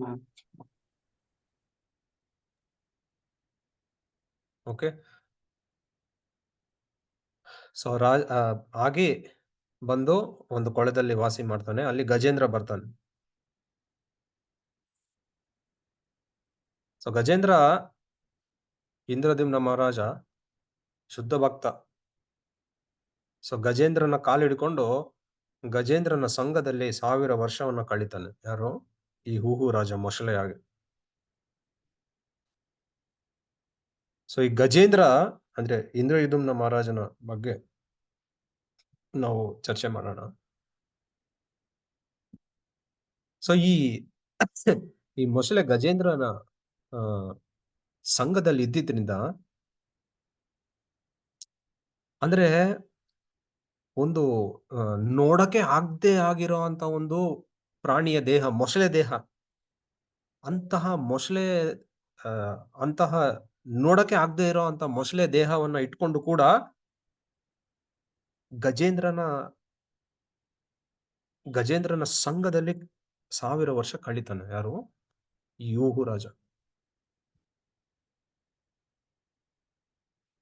ಓಕೆ. ಸೊ ಹಾಗೆ ಬಂದು ಒಂದು ಕೊಳದಲ್ಲಿ ವಾಸಿ ಮಾಡ್ತಾನೆ. ಅಲ್ಲಿ ಗಜೇಂದ್ರ ಬರ್ತಾನೆ. ಸೊ ಗಜೇಂದ್ರ ಇಂದ್ರದ್ಯುಮ್ನ ಮಹಾರಾಜ ಶುದ್ಧ ಭಕ್ತ. ಸೊ ಗಜೇಂದ್ರನ ಕಾಲಿಡ್ಕೊಂಡು ಗಜೇಂದ್ರನ ಸಂಘದಲ್ಲಿ 1000 ವರ್ಷವನ್ನ ಕಳೀತಾನೆ. ಯಾರು? ಈ ಹೂಹು ರಾಜ ಮೊಸಳೆಯಾಗಿ. ಸೊ ಈ ಗಜೇಂದ್ರ ಅಂದ್ರೆ ಇಂದ್ರಯುಮ್ನ ಮಹಾರಾಜನ ಬಗ್ಗೆ ನಾವು ಚರ್ಚೆ ಮಾಡೋಣ. ಸೊ ಈ ಮೊಸಳೆ ಗಜೇಂದ್ರನ ಸಂಘದಲ್ಲಿ ಇದ್ದಿದ್ರಿಂದ ಅಂದ್ರೆ ಒಂದು ನೋಡಕ್ಕೆ ಆಗದೆ ಆಗಿರೋ ಅಂತ ಒಂದು ಪ್ರಾಣಿಯ ದೇಹ, ಮೊಸಳೆ ದೇಹ. ಅಂತಹ ಮೊಸಳೆ ಆ, ಅಂತಹ ನೋಡಕ್ಕೆ ಆಗದೆ ಇರೋ ಅಂತ ಮೊಸಳೆ ದೇಹವನ್ನ ಇಟ್ಕೊಂಡು ಕೂಡ ಗಜೇಂದ್ರನ ಗಜೇಂದ್ರನ ಸಂಘದಲ್ಲಿ 1000 ವರ್ಷ ಕಳೀತಾನೆ. ಯಾರು? ಯೂಹು ರಾಜ.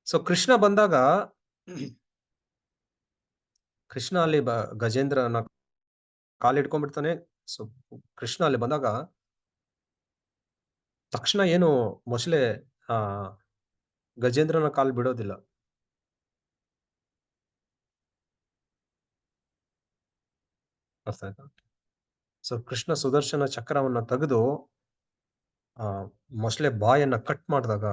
ಸೊ ಕೃಷ್ಣ ಬಂದಾಗ ಕೃಷ್ಣ ಅಲ್ಲಿ ಗಜೇಂದ್ರನ ಕಾಲಿಡ್ಕೊಂಡ್ಬಿಡ್ತಾನೆ. ಸೊ ಕೃಷ್ಣ ಅಲ್ಲಿ ಬಂದಾಗ ತಕ್ಷಣ ಏನು ಮೊಸಳೆ ಆ ಗಜೇಂದ್ರನ ಕಾಲ್ ಬಿಡೋದಿಲ್ಲ. ಅರ್ಥ ಆಯ್ತಾ? ಸೊ ಕೃಷ್ಣ ಸುದರ್ಶನ ಚಕ್ರವನ್ನ ತೆಗೆದು ಆ ಮೊಸಳೆ ಬಾಯನ್ನ ಕಟ್ ಮಾಡಿದಾಗ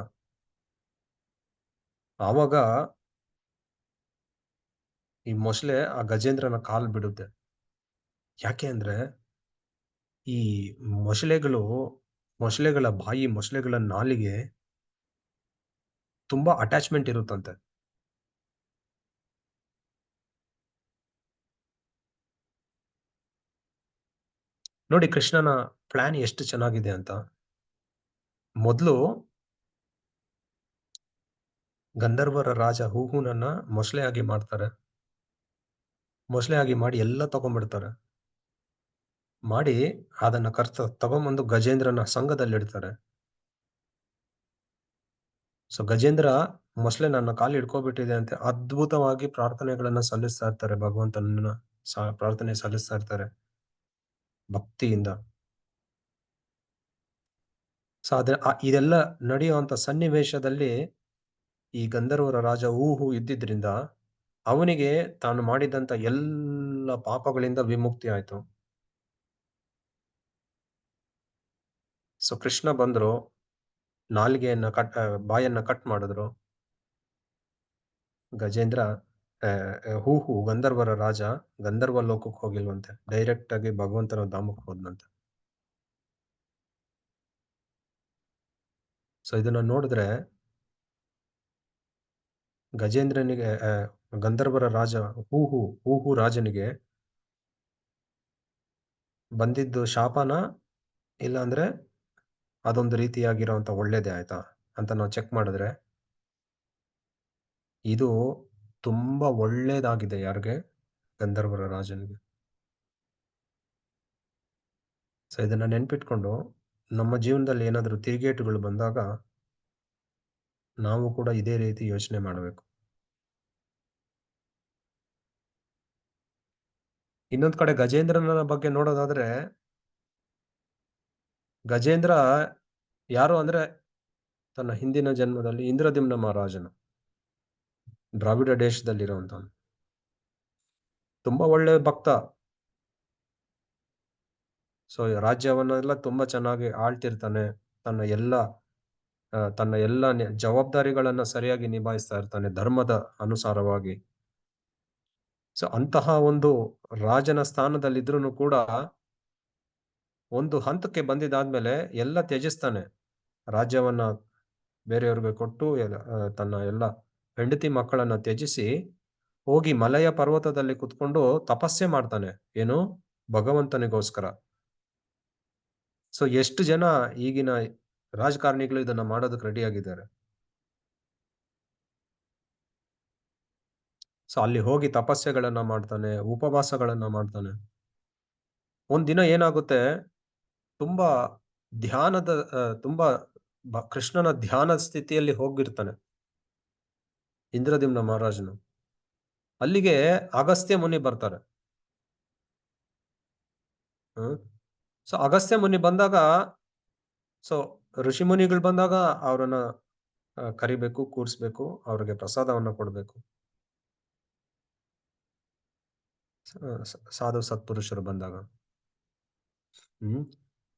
ಆವಾಗ ಈ ಮೊಸಳೆ ಆ ಗಜೇಂದ್ರನ ಕಾಲ್ ಬಿಡುತ್ತೆ. ಯಾಕೆ ಅಂದ್ರೆ ಈ ಮೊಸಳೆಗಳ ಬಾಯಿ, ಮೊಸಳೆಗಳ ನಾಲಿಗೆ ತುಂಬಾ ಅಟ್ಯಾಚ್ಮೆಂಟ್ ಇರುತ್ತಂತೆ. ನೋಡಿ ಕೃಷ್ಣನ ಪ್ಲಾನ್ ಎಷ್ಟು ಚೆನ್ನಾಗಿದೆ ಅಂತ. ಮೊದಲು ಗಂಧರ್ವರ ರಾಜ ಹೂಹುನನ್ನ ಮೊಸಳೆಯಾಗಿ ಮಾಡ್ತಾರೆ. ಮೊಸಳೆಯಾಗಿ ಮಾಡಿ ಎಲ್ಲ ತಗೊಂಡ್ಬಿಡ್ತಾರೆ. ಮಾಡಿ ಅದನ್ನ ತಗೊಂಬಂದು ಗಜೇಂದ್ರನ ಸಂಘದಲ್ಲಿಡ್ತಾರೆ. ಸೊ ಗಜೇಂದ್ರ ಮೊಸಳೆ ನನ್ನ ಕಾಲು ಹಿಡ್ಕೊಬಿಟ್ಟಿದೆ ಅಂತ ಅದ್ಭುತವಾಗಿ ಪ್ರಾರ್ಥನೆಗಳನ್ನ ಸಲ್ಲಿಸ್ತಾ ಇರ್ತಾರೆ. ಭಗವಂತನನ್ನ ಪ್ರಾರ್ಥನೆ ಸಲ್ಲಿಸ್ತಾ ಇರ್ತಾರೆ ಭಕ್ತಿಯಿಂದ. ಸೊ ಇದೆಲ್ಲ ನಡೆಯುವಂತ ಸನ್ನಿವೇಶದಲ್ಲಿ ಈ ಗಂಧರ್ವರ ರಾಜ ಊಹು ಇದ್ದಿದ್ರಿಂದ ಅವನಿಗೆ ತಾನು ಮಾಡಿದಂತ ಎಲ್ಲ ಪಾಪಗಳಿಂದ ವಿಮುಕ್ತಿ ಆಯ್ತು. ಸೊ ಕೃಷ್ಣ ಬಂದ್ರು, ನಾಲಿಗೆಯನ್ನ ಬಾಯನ್ನ ಕಟ್ ಮಾಡಿದ್ರು. ಗಜೇಂದ್ರ ಹೂಹು ಗಂಧರ್ವರ ರಾಜ ಗಂಧರ್ವ ಲೋಕಕ್ಕೆ ಹೋಗಿಲ್ವಂತೆ, ಡೈರೆಕ್ಟ್ ಆಗಿ ಭಗವಂತನ ಧಾಮಕ್ಕೆ ಹೋದ್ನಂತೆ. ಸೊ ಇದನ್ನ ನೋಡಿದ್ರೆ ಗಜೇಂದ್ರನಿಗೆ ಗಂಧರ್ವರ ರಾಜ ಹೂಹು ರಾಜನಿಗೆ ಬಂದಿದ್ದು ಶಾಪನ ಇಲ್ಲ ಅಂದ್ರೆ ಅದೊಂದು ರೀತಿಯಾಗಿರೋಂಥ ಒಳ್ಳೇದೇ ಆಯ್ತಾ ಅಂತ ನಾವು ಚೆಕ್ ಮಾಡಿದ್ರೆ ಇದು ತುಂಬಾ ಒಳ್ಳೇದಾಗಿದೆ. ಯಾರಿಗೆ? ಗಂಧರ್ವರ ರಾಜನಿಗೆ. ಸೊ ಇದನ್ನ ನೆನ್ಪಿಟ್ಕೊಂಡು ನಮ್ಮ ಜೀವನದಲ್ಲಿ ಏನಾದರೂ ತಿರುಗೇಟುಗಳು ಬಂದಾಗ ನಾವು ಕೂಡ ಇದೇ ರೀತಿ ಯೋಚನೆ ಮಾಡಬೇಕು. ಇನ್ನೊಂದ್ ಕಡೆ ಗಜೇಂದ್ರನ ಬಗ್ಗೆ ನೋಡೋದಾದ್ರೆ ಗಜೇಂದ್ರ ಯಾರು ಅಂದ್ರೆ ತನ್ನ ಹಿಂದಿನ ಜನ್ಮದಲ್ಲಿ ಇಂದ್ರದ್ಯುಮ್ನ ಮಹಾರಾಜನು, ದ್ರಾವಿಡ ದೇಶದಲ್ಲಿರುವಂತವನು. ತುಂಬಾ ಒಳ್ಳೆ ಭಕ್ತ. ಸೊ ರಾಜ್ಯವನ್ನೆಲ್ಲ ತುಂಬಾ ಚೆನ್ನಾಗಿ ಆಳ್ತಿರ್ತಾನೆ. ತನ್ನ ಎಲ್ಲ ಜವಾಬ್ದಾರಿಗಳನ್ನ ಸರಿಯಾಗಿ ನಿಭಾಯಿಸ್ತಾ ಇರ್ತಾನೆ ಧರ್ಮದ ಅನುಸಾರವಾಗಿ. ಸೊ ಅಂತಹ ಒಂದು ರಾಜನ ಸ್ಥಾನದಲ್ಲಿದ್ರೂ ಕೂಡ ಒಂದು ಹಂತಕ್ಕೆ ಬಂದಿದ್ದಾದ್ಮೇಲೆ ಎಲ್ಲ ತ್ಯಜಿಸ್ತಾನೆ. ರಾಜ್ಯವನ್ನ ಬೇರೆಯವ್ರಿಗೆ ಕೊಟ್ಟು ತನ್ನ ಎಲ್ಲ ಹೆಂಡತಿ ಮಕ್ಕಳನ್ನ ತ್ಯಜಿಸಿ ಹೋಗಿ ಮಲಯ ಪರ್ವತದಲ್ಲಿ ಕುತ್ಕೊಂಡು ತಪಸ್ಸೆ ಮಾಡ್ತಾನೆ. ಏನು? ಭಗವಂತನಿಗೋಸ್ಕರ. ಸೊ ಎಷ್ಟು ಜನ ಈಗಿನ ರಾಜಕಾರಣಿಗಳು ಇದನ್ನ ಮಾಡೋದಕ್ಕೆ ರೆಡಿ ಆಗಿದ್ದಾರೆ. ಸೊ ಅಲ್ಲಿ ಹೋಗಿ ತಪಸ್ಸೆಗಳನ್ನ ಮಾಡ್ತಾನೆ, ಉಪವಾಸಗಳನ್ನ ಮಾಡ್ತಾನೆ. ಒಂದಿನ ಏನಾಗುತ್ತೆ, ತುಂಬಾ ಧ್ಯಾನದ ತುಂಬಾ ಕೃಷ್ಣನ ಧ್ಯಾನ ಸ್ಥಿತಿಯಲ್ಲಿ ಹೋಗಿರ್ತಾನೆ ಇಂದ್ರದ್ಯುಮ್ನ ಮಹಾರಾಜನು. ಅಲ್ಲಿಗೆ ಅಗಸ್ತ್ಯ ಮುನಿ ಬರ್ತಾರೆ. ಸೊ ಅಗಸ್ತ್ಯ ಮುನಿ ಬಂದಾಗ, ಸೊ ಋಷಿ ಮುನಿಗಳು ಬಂದಾಗ ಅವರನ್ನ ಕರಿಬೇಕು, ಕೂರಿಸ್ಬೇಕು, ಅವ್ರಿಗೆ ಪ್ರಸಾದವನ್ನ ಕೊಡ್ಬೇಕು. ಸಾಧು ಸತ್ಪುರುಷರು ಬಂದಾಗ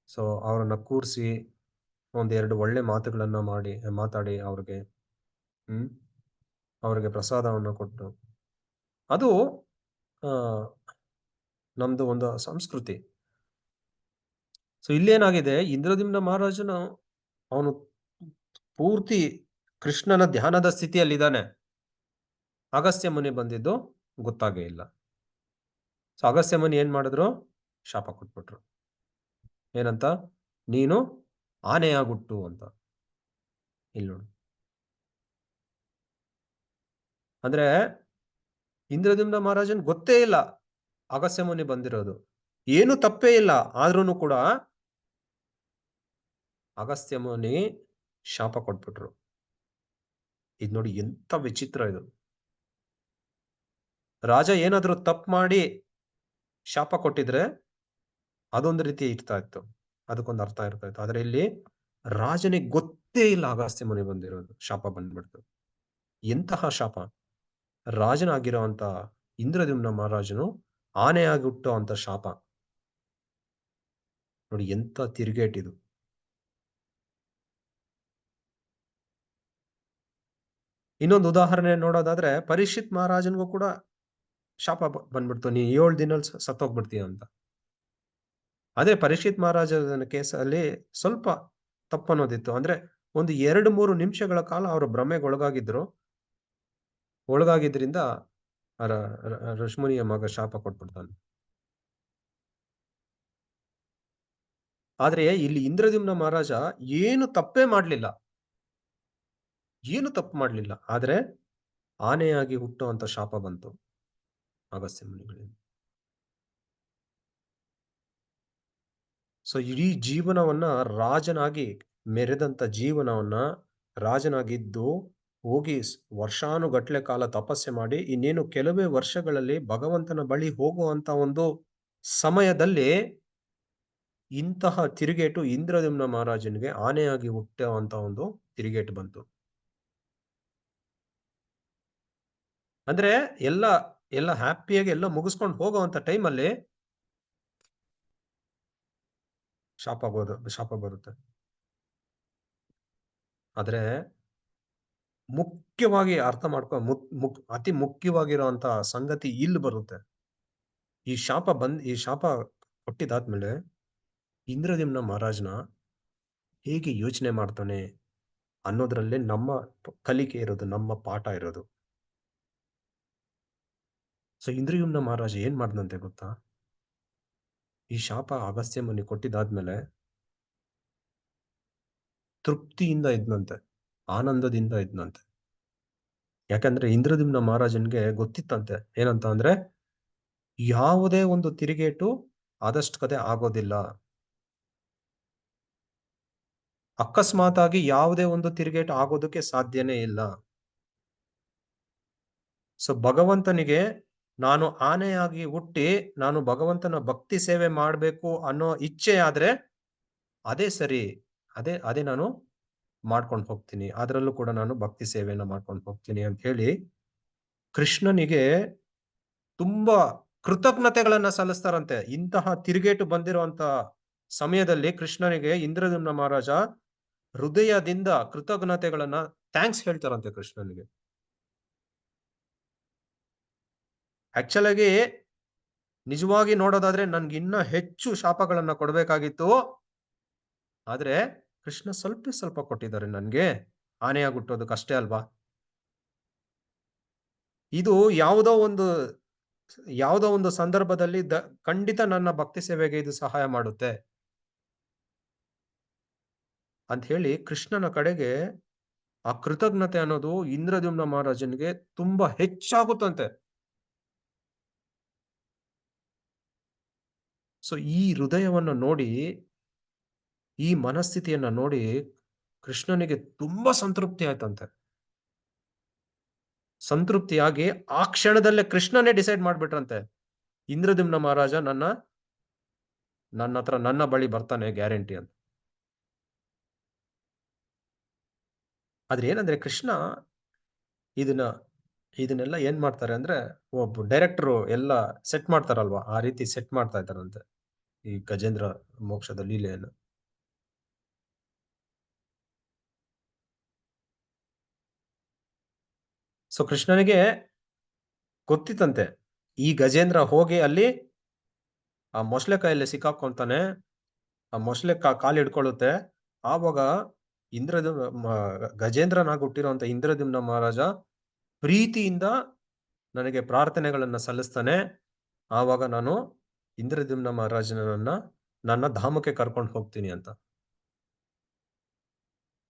ಸೊ ಅವರನ್ನ ಕೂರಿಸಿ ಒಂದೆರಡು ಒಳ್ಳೆ ಮಾತುಗಳನ್ನ ಮಾತಾಡಿ ಅವ್ರಿಗೆ ಪ್ರಸಾದವನ್ನ ಕೊಟ್ಟು, ಅದು ನಮ್ದು ಒಂದು ಸಂಸ್ಕೃತಿ. ಸೊ ಇಲ್ಲೇನಾಗಿದೆ, ಇಂದ್ರದ್ಯುಮ್ನ ಮಹಾರಾಜನು ಅವನು ಪೂರ್ತಿ ಕೃಷ್ಣನ ಧ್ಯಾನದ ಸ್ಥಿತಿಯಲ್ಲಿದ್ದಾನೆ. ಅಗಸ್ತ್ಯ ಮುನಿ ಬಂದಿದ್ದು ಗೊತ್ತಾಗೇ ಇಲ್ಲ. ಸೊ ಅಗಸ್ತ್ಯ ಮುನಿ ಏನ್ ಮಾಡಿದ್ರು? ಶಾಪ ಕೊಟ್ಬಿಟ್ರು. ಏನಂತ? ನೀನು ಆನೆಯಾಗುಟ್ಟು ಅಂತ. ಇಲ್ಲಿ ನೋಡು. ಅಂದ್ರೆ ಇಂದ್ರದ್ಯುಮ್ನ ಮಹಾರಾಜನ್ ಗೊತ್ತೇ ಇಲ್ಲ ಅಗಸ್ತ್ಯ ಮುನಿ ಬಂದಿರೋದು. ಏನು ತಪ್ಪೇ ಇಲ್ಲ, ಆದ್ರೂ ಕೂಡ ಅಗಸ್ತ್ಯ ಮುನಿ ಶಾಪ ಕೊಟ್ಬಿಟ್ರು. ಇದು ನೋಡಿ ಎಂತ ವಿಚಿತ್ರ ಇದು. ರಾಜ ಏನಾದ್ರೂ ತಪ್ಪು ಮಾಡಿ ಶಾಪ ಕೊಟ್ಟಿದ್ರೆ ಅದೊಂದು ರೀತಿ ಇರ್ತಾ ಇತ್ತು, ಅದಕ್ಕೊಂದು ಅರ್ಥ ಇರ್ತಾ ಇತ್ತು. ಆದ್ರೆ ಇಲ್ಲಿ ರಾಜನಿಗೆ ಗೊತ್ತೇ ಇಲ್ಲ ಅಗಸ್ತ್ಯ ಮುನಿ ಬಂದಿರೋದು, ಶಾಪ ಬಂದ್ಬಿಡ್ತು. ಎಂತಹ ಶಾಪ! ರಾಜನಾಗಿರೋಂತ ಇಂದ್ರದ್ಯುಮ್ನ ಮಹಾರಾಜನು ಆನೆಯಾಗಿ ಹುಟ್ಟೋ ಅಂತ ಶಾಪ ನೋಡಿ, ಎಂತ ತಿರುಗೇಟಿದು. ಇನ್ನೊಂದು ಉದಾಹರಣೆ ನೋಡೋದಾದ್ರೆ ಪರೀಕ್ಷಿತ್ ಮಹಾರಾಜನ್ಗೂ ಕೂಡ ಶಾಪ ಬಂದ್ಬಿಡ್ತು, ನೀ 7 ದಿನ ಸತ್ತೋಗ್ಬಿಡ್ತೀಯ ಅಂತ. ಅದೇ ಪರೀಕ್ಷಿತ್ ಮಹಾರಾಜನ ಕೇಸಲ್ಲಿ ಸ್ವಲ್ಪ ತಪ್ಪನ್ನೋದಿತ್ತು. ಅಂದ್ರೆ ಒಂದು 2-3 ನಿಮಿಷಗಳ ಕಾಲ ಅವರು ಒಳಗಾಗಿದ್ರಿಂದ ಋಷಿಮುನಿಯ ಮಗ ಶಾಪ ಕೊಟ್ಬಿಡ್ತಾನೆ. ಆದ್ರೆ ಇಲ್ಲಿ ಇಂದ್ರದ್ಯುಮ್ನ ಮಹಾರಾಜ ಏನು ತಪ್ಪೇ ಮಾಡ್ಲಿಲ್ಲ, ಏನು ತಪ್ಪು ಮಾಡ್ಲಿಲ್ಲ. ಆದ್ರೆ ಆನೆಯಾಗಿ ಹುಟ್ಟುವಂತ ಶಾಪ ಬಂತು ಅಗಸ್ತ್ಯ ಮುನಿಗಳಿಗೆ. ಸೊ ಇಡೀ ಜೀವನವನ್ನ ರಾಜನಾಗಿ ಮೆರೆದಂತ ಜೀವನವನ್ನ, ರಾಜನಾಗಿದ್ದು ಹೋಗಿ ವರ್ಷಾನುಗಟ್ಲೆ ಕಾಲ ತಪಸ್ಸೆ ಮಾಡಿ ಇನ್ನೇನು ಕೆಲವೇ ವರ್ಷಗಳಲ್ಲಿ ಭಗವಂತನ ಬಳಿ ಹೋಗುವಂತ ಒಂದು ಸಮಯದಲ್ಲಿ ಇಂತಹ ತಿರುಗೇಟು ಇಂದ್ರದ್ಯುಮ್ನ ಮಹಾರಾಜನಿಗೆ ಆನೆಯಾಗಿ ಹುಟ್ಟುವಂತ ಒಂದು ತಿರುಗೇಟು ಬಂತು. ಅಂದ್ರೆ ಎಲ್ಲ ಹ್ಯಾಪಿಯಾಗಿ ಎಲ್ಲ ಮುಗಿಸ್ಕೊಂಡು ಹೋಗುವಂತ ಟೈಮಲ್ಲಿ ಶಾಪ ಬರುತ್ತೆ. ಆದ್ರೆ ಮುಖ್ಯವಾಗಿ ಅರ್ಥ ಮಾಡ್ಕೊ, ಅತಿ ಮುಖ್ಯವಾಗಿರುವಂತ ಸಂಗತಿ ಇಲ್ಲಿ ಬರುತ್ತೆ. ಈ ಶಾಪ ಕೊಟ್ಟಿದಾದ್ಮೇಲೆ ಇಂದ್ರದ್ಯುಮ್ನ ಮಹಾರಾಜನ ಹೇಗೆ ಯೋಚನೆ ಮಾಡ್ತಾನೆ ಅನ್ನೋದ್ರಲ್ಲೇ ನಮ್ಮ ಕಲಿಕೆ ಇರೋದು, ನಮ್ಮ ಪಾಠ ಇರೋದು. ಸೊ ಇಂದ್ರದ್ಯುಮ್ನ ಮಹಾರಾಜ ಏನ್ ಮಾಡ್ದಂತೆ ಗೊತ್ತಾ? ಈ ಶಾಪ ಅಗಸ್ತ್ಯ ಮುನಿ ಕೊಟ್ಟಿದಾದ್ಮೇಲೆ ತೃಪ್ತಿಯಿಂದ ಇದ್ನಂತೆ, ಆನಂದದಿಂದ ಇದ್ನಂತೆ. ಯಾಕಂದ್ರೆ ಇಂದ್ರದ್ಯುಮ್ನ ಮಹಾರಾಜನ್ಗೆ ಗೊತ್ತಿತ್ತಂತೆ, ಏನಂತ ಅಂದ್ರೆ ಯಾವುದೇ ಒಂದು ತಿರುಗೇಟು ಆದಷ್ಟು ಕತೆ ಆಗೋದಿಲ್ಲ. ಅಕಸ್ಮಾತ್ ಆಗಿ ಯಾವುದೇ ಒಂದು ತಿರುಗೇಟು ಆಗೋದಕ್ಕೆ ಸಾಧ್ಯನೇ ಇಲ್ಲ. ಸೊ ಭಗವಂತನಿಗೆ ನಾನು ಆನೆಯಾಗಿ ಹುಟ್ಟಿ ನಾನು ಭಗವಂತನ ಭಕ್ತಿ ಸೇವೆ ಮಾಡಬೇಕು ಅನ್ನೋ ಇಚ್ಛೆ ಆದ್ರೆ ಅದೇ ಸರಿ, ಅದೇ ನಾನು ಮಾಡ್ಕೊಂಡು ಹೋಗ್ತೀನಿ, ಅದರಲ್ಲೂ ಕೂಡ ನಾನು ಭಕ್ತಿ ಸೇವೆಯನ್ನ ಮಾಡ್ಕೊಂಡು ಹೋಗ್ತೀನಿ ಅಂತ ಹೇಳಿ ಕೃಷ್ಣನಿಗೆ ತುಂಬಾ ಕೃತಜ್ಞತೆಗಳನ್ನ ಸಲ್ಲಿಸ್ತಾರಂತೆ. ಇಂತಹ ತಿರುಗೇಟು ಬಂದಿರುವಂತ ಸಮಯದಲ್ಲಿ ಕೃಷ್ಣನಿಗೆ ಇಂದ್ರದ್ಯುಮ್ನ ಮಹಾರಾಜ ಹೃದಯದಿಂದ ಕೃತಜ್ಞತೆಗಳನ್ನ ಥ್ಯಾಂಕ್ಸ್ ಹೇಳ್ತಾರಂತೆ ಕೃಷ್ಣನಿಗೆ. ಆಕ್ಚುಲ್ ಆಗಿ ನಿಜವಾಗಿ ನೋಡೋದಾದ್ರೆ ನನ್ಗೆ ಇನ್ನ ಹೆಚ್ಚು ಶಾಪಗಳನ್ನ ಕೊಡ್ಬೇಕಾಗಿತ್ತು, ಆದ್ರೆ ಕೃಷ್ಣ ಸ್ವಲ್ಪ ಕೊಟ್ಟಿದ್ದಾರೆ ನನ್ಗೆ, ಆನೆಯಾಗುಟ್ಟೋದಕ್ಕಷ್ಟೇ ಅಲ್ವಾ. ಇದು ಯಾವುದೋ ಒಂದು ಸಂದರ್ಭದಲ್ಲಿ ಖಂಡಿತ ನನ್ನ ಭಕ್ತಿ ಸೇವೆಗೆ ಇದು ಸಹಾಯ ಮಾಡುತ್ತೆ ಅಂತ ಹೇಳಿ ಕೃಷ್ಣನ ಕಡೆಗೆ ಆ ಕೃತಜ್ಞತೆ ಅನ್ನೋದು ಇಂದ್ರದ್ಯುಮ್ನ ಮಹಾರಾಜನಿಗೆ ತುಂಬಾ ಹೆಚ್ಚಾಗುತ್ತಂತೆ. ಸೊ ಈ ಹೃದಯವನ್ನ ನೋಡಿ, ಈ ಮನಸ್ಥಿತಿಯನ್ನ ನೋಡಿ ಕೃಷ್ಣನಿಗೆ ತುಂಬಾ ಸಂತೃಪ್ತಿ ಆಯ್ತಂತೆ. ಸಂತೃಪ್ತಿಯಾಗಿ ಆ ಕ್ಷಣದಲ್ಲೇ ಕೃಷ್ಣನೇ ಡಿಸೈಡ್ ಮಾಡ್ಬಿಟ್ರಂತೆ, ಇಂದ್ರದ್ಯುಮ್ನ ಮಹಾರಾಜ ನನ್ನ ಬಳಿ ಬರ್ತಾನೆ ಗ್ಯಾರಂಟಿ ಅಂತ. ಆದ್ರೆ ಏನಂದ್ರೆ ಕೃಷ್ಣ ಇದನ್ನೆಲ್ಲ ಏನ್ ಮಾಡ್ತಾರೆ ಅಂದ್ರೆ, ಒಬ್ಬ ಡೈರೆಕ್ಟರ್ ಎಲ್ಲ ಸೆಟ್ ಮಾಡ್ತಾರಲ್ವಾ, ಆ ರೀತಿ ಸೆಟ್ ಮಾಡ್ತಾ ಇದ್ದಾರಂತೆ ಈ ಗಜೇಂದ್ರ ಮೋಕ್ಷದ ಲೀಲೆಯನ್ನು. ಸೊ ಕೃಷ್ಣನಿಗೆ ಗೊತ್ತಿತ್ತಂತೆ, ಈ ಗಜೇಂದ್ರ ಹೋಗಿ ಅಲ್ಲಿ ಆ ಮೊಸಳೆ ಕೈಯಲ್ಲಿ ಸಿಕ್ಕಾಕೊಂತಾನೆ, ಆ ಮೊಸಳೆ ಕಾಲು ಹಿಡ್ಕೊಳ್ಳುತ್ತೆ, ಆವಾಗ ಇಂದ್ರದ ಗಜೇಂದ್ರನಾಗಿ ಹುಟ್ಟಿರುವಂತ ಇಂದ್ರದ್ಯುಮ್ನ ಮಹಾರಾಜ ಪ್ರೀತಿಯಿಂದ ನನಗೆ ಪ್ರಾರ್ಥನೆಗಳನ್ನ ಸಲ್ಲಿಸ್ತಾನೆ. ಆವಾಗ ನಾನು ಇಂದ್ರದ್ಯುಮ್ನ ಮಹಾರಾಜನನ್ನ ನನ್ನ ಧಾಮಕ್ಕೆ ಕರ್ಕೊಂಡು ಹೋಗ್ತೀನಿ ಅಂತ.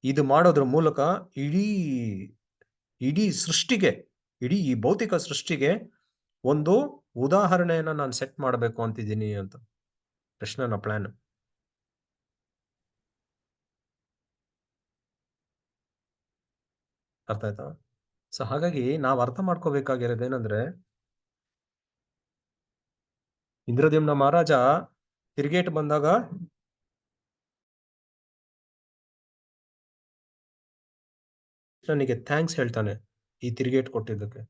ಇದು ಮಾಡೋದ್ರ ಮೂಲಕ ಇಡೀ ಇಡೀ ಸೃಷ್ಟಿಗೆ, ಇಡೀ ಈ ಭೌತಿಕ ಸೃಷ್ಟಿಗೆ ಒಂದು ಉದಾಹರಣೆಯನ್ನ ನಾನು ಸೆಟ್ ಮಾಡಬೇಕು ಅಂತಿದ್ದೀನಿ ಅಂತ ಕೃಷ್ಣನ ಪ್ಲಾನ್. ಅರ್ಥ ಆಯ್ತಾ? ಸೊ ಹಾಗಾಗಿ ನಾವು ಅರ್ಥ ಮಾಡ್ಕೋಬೇಕಾಗಿರೋದೇನಂದ್ರೆ, ಇಂದ್ರದ್ಯುಮ್ನ ಮಹಾರಾಜ ತಿರುಗೇಟು ಬಂದಾಗ ಕೃಷ್ಣನಿಗೆ ಥ್ಯಾಂಕ್ಸ್ ಹೇಳ್ತಾನೆ ಈ ತಿರುಗೇಟು ಕೊಟ್ಟಿದ್ದಕ್ಕೆ.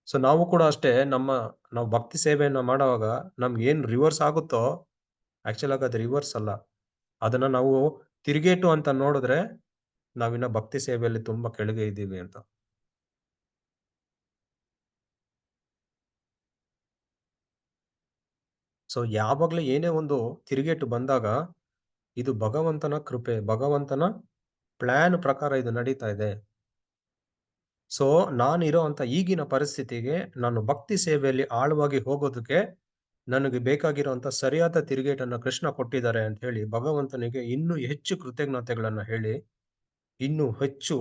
ಸೊ ನಾವು ಕೂಡ ಅಷ್ಟೇ, ನಾವು ಭಕ್ತಿ ಸೇವೆಯನ್ನ ಮಾಡುವಾಗ ನಮ್ಗೆ ಏನ್ ರಿವರ್ಸ್ ಆಗುತ್ತೋ, ಆಕ್ಚುಲ್ ಆಗಿ ಅದು ರಿವರ್ಸ್ ಅಲ್ಲ. ಅದನ್ನ ನಾವು ತಿರುಗೇಟು ಅಂತ ನೋಡಿದ್ರೆ ನಾವಿನ್ನ ಭಕ್ತಿ ಸೇವೆಯಲ್ಲಿ ತುಂಬಾ ಕೆಳಗೆ ಇದ್ದೀವಿ ಅಂತ. ಸೊ ಯಾವಾಗ್ಲೂ ಏನೇ ಒಂದು ತಿರುಗೇಟು ಬಂದಾಗ ಇದು ಭಗವಂತನ ಕೃಪೆ, ಭಗವಂತನ ಪ್ಲಾನ್ ಪ್ರಕಾರ ಇದು ನಡೀತಾ ಇದೆ. ಸೊ ನಾನಿರೋ ಅಂತ ಈಗಿನ ಪರಿಸ್ಥಿತಿಗೆ ನಾನು ಭಕ್ತಿ ಸೇವೆಯಲ್ಲಿ ಆಳವಾಗಿ ಹೋಗೋದಕ್ಕೆ ನನಗೆ ಬೇಕಾಗಿರುವಂತ ಸರಿಯಾದ ತಿರುಗೇಟನ್ನ ಕೃಷ್ಣ ಕೊಟ್ಟಿದ್ದಾರೆ ಅಂತ ಹೇಳಿ ಭಗವಂತನಿಗೆ ಇನ್ನೂ ಹೆಚ್ಚು ಕೃತಜ್ಞತೆಗಳನ್ನ ಹೇಳಿ, ಇನ್ನೂ ಹೆಚ್ಚು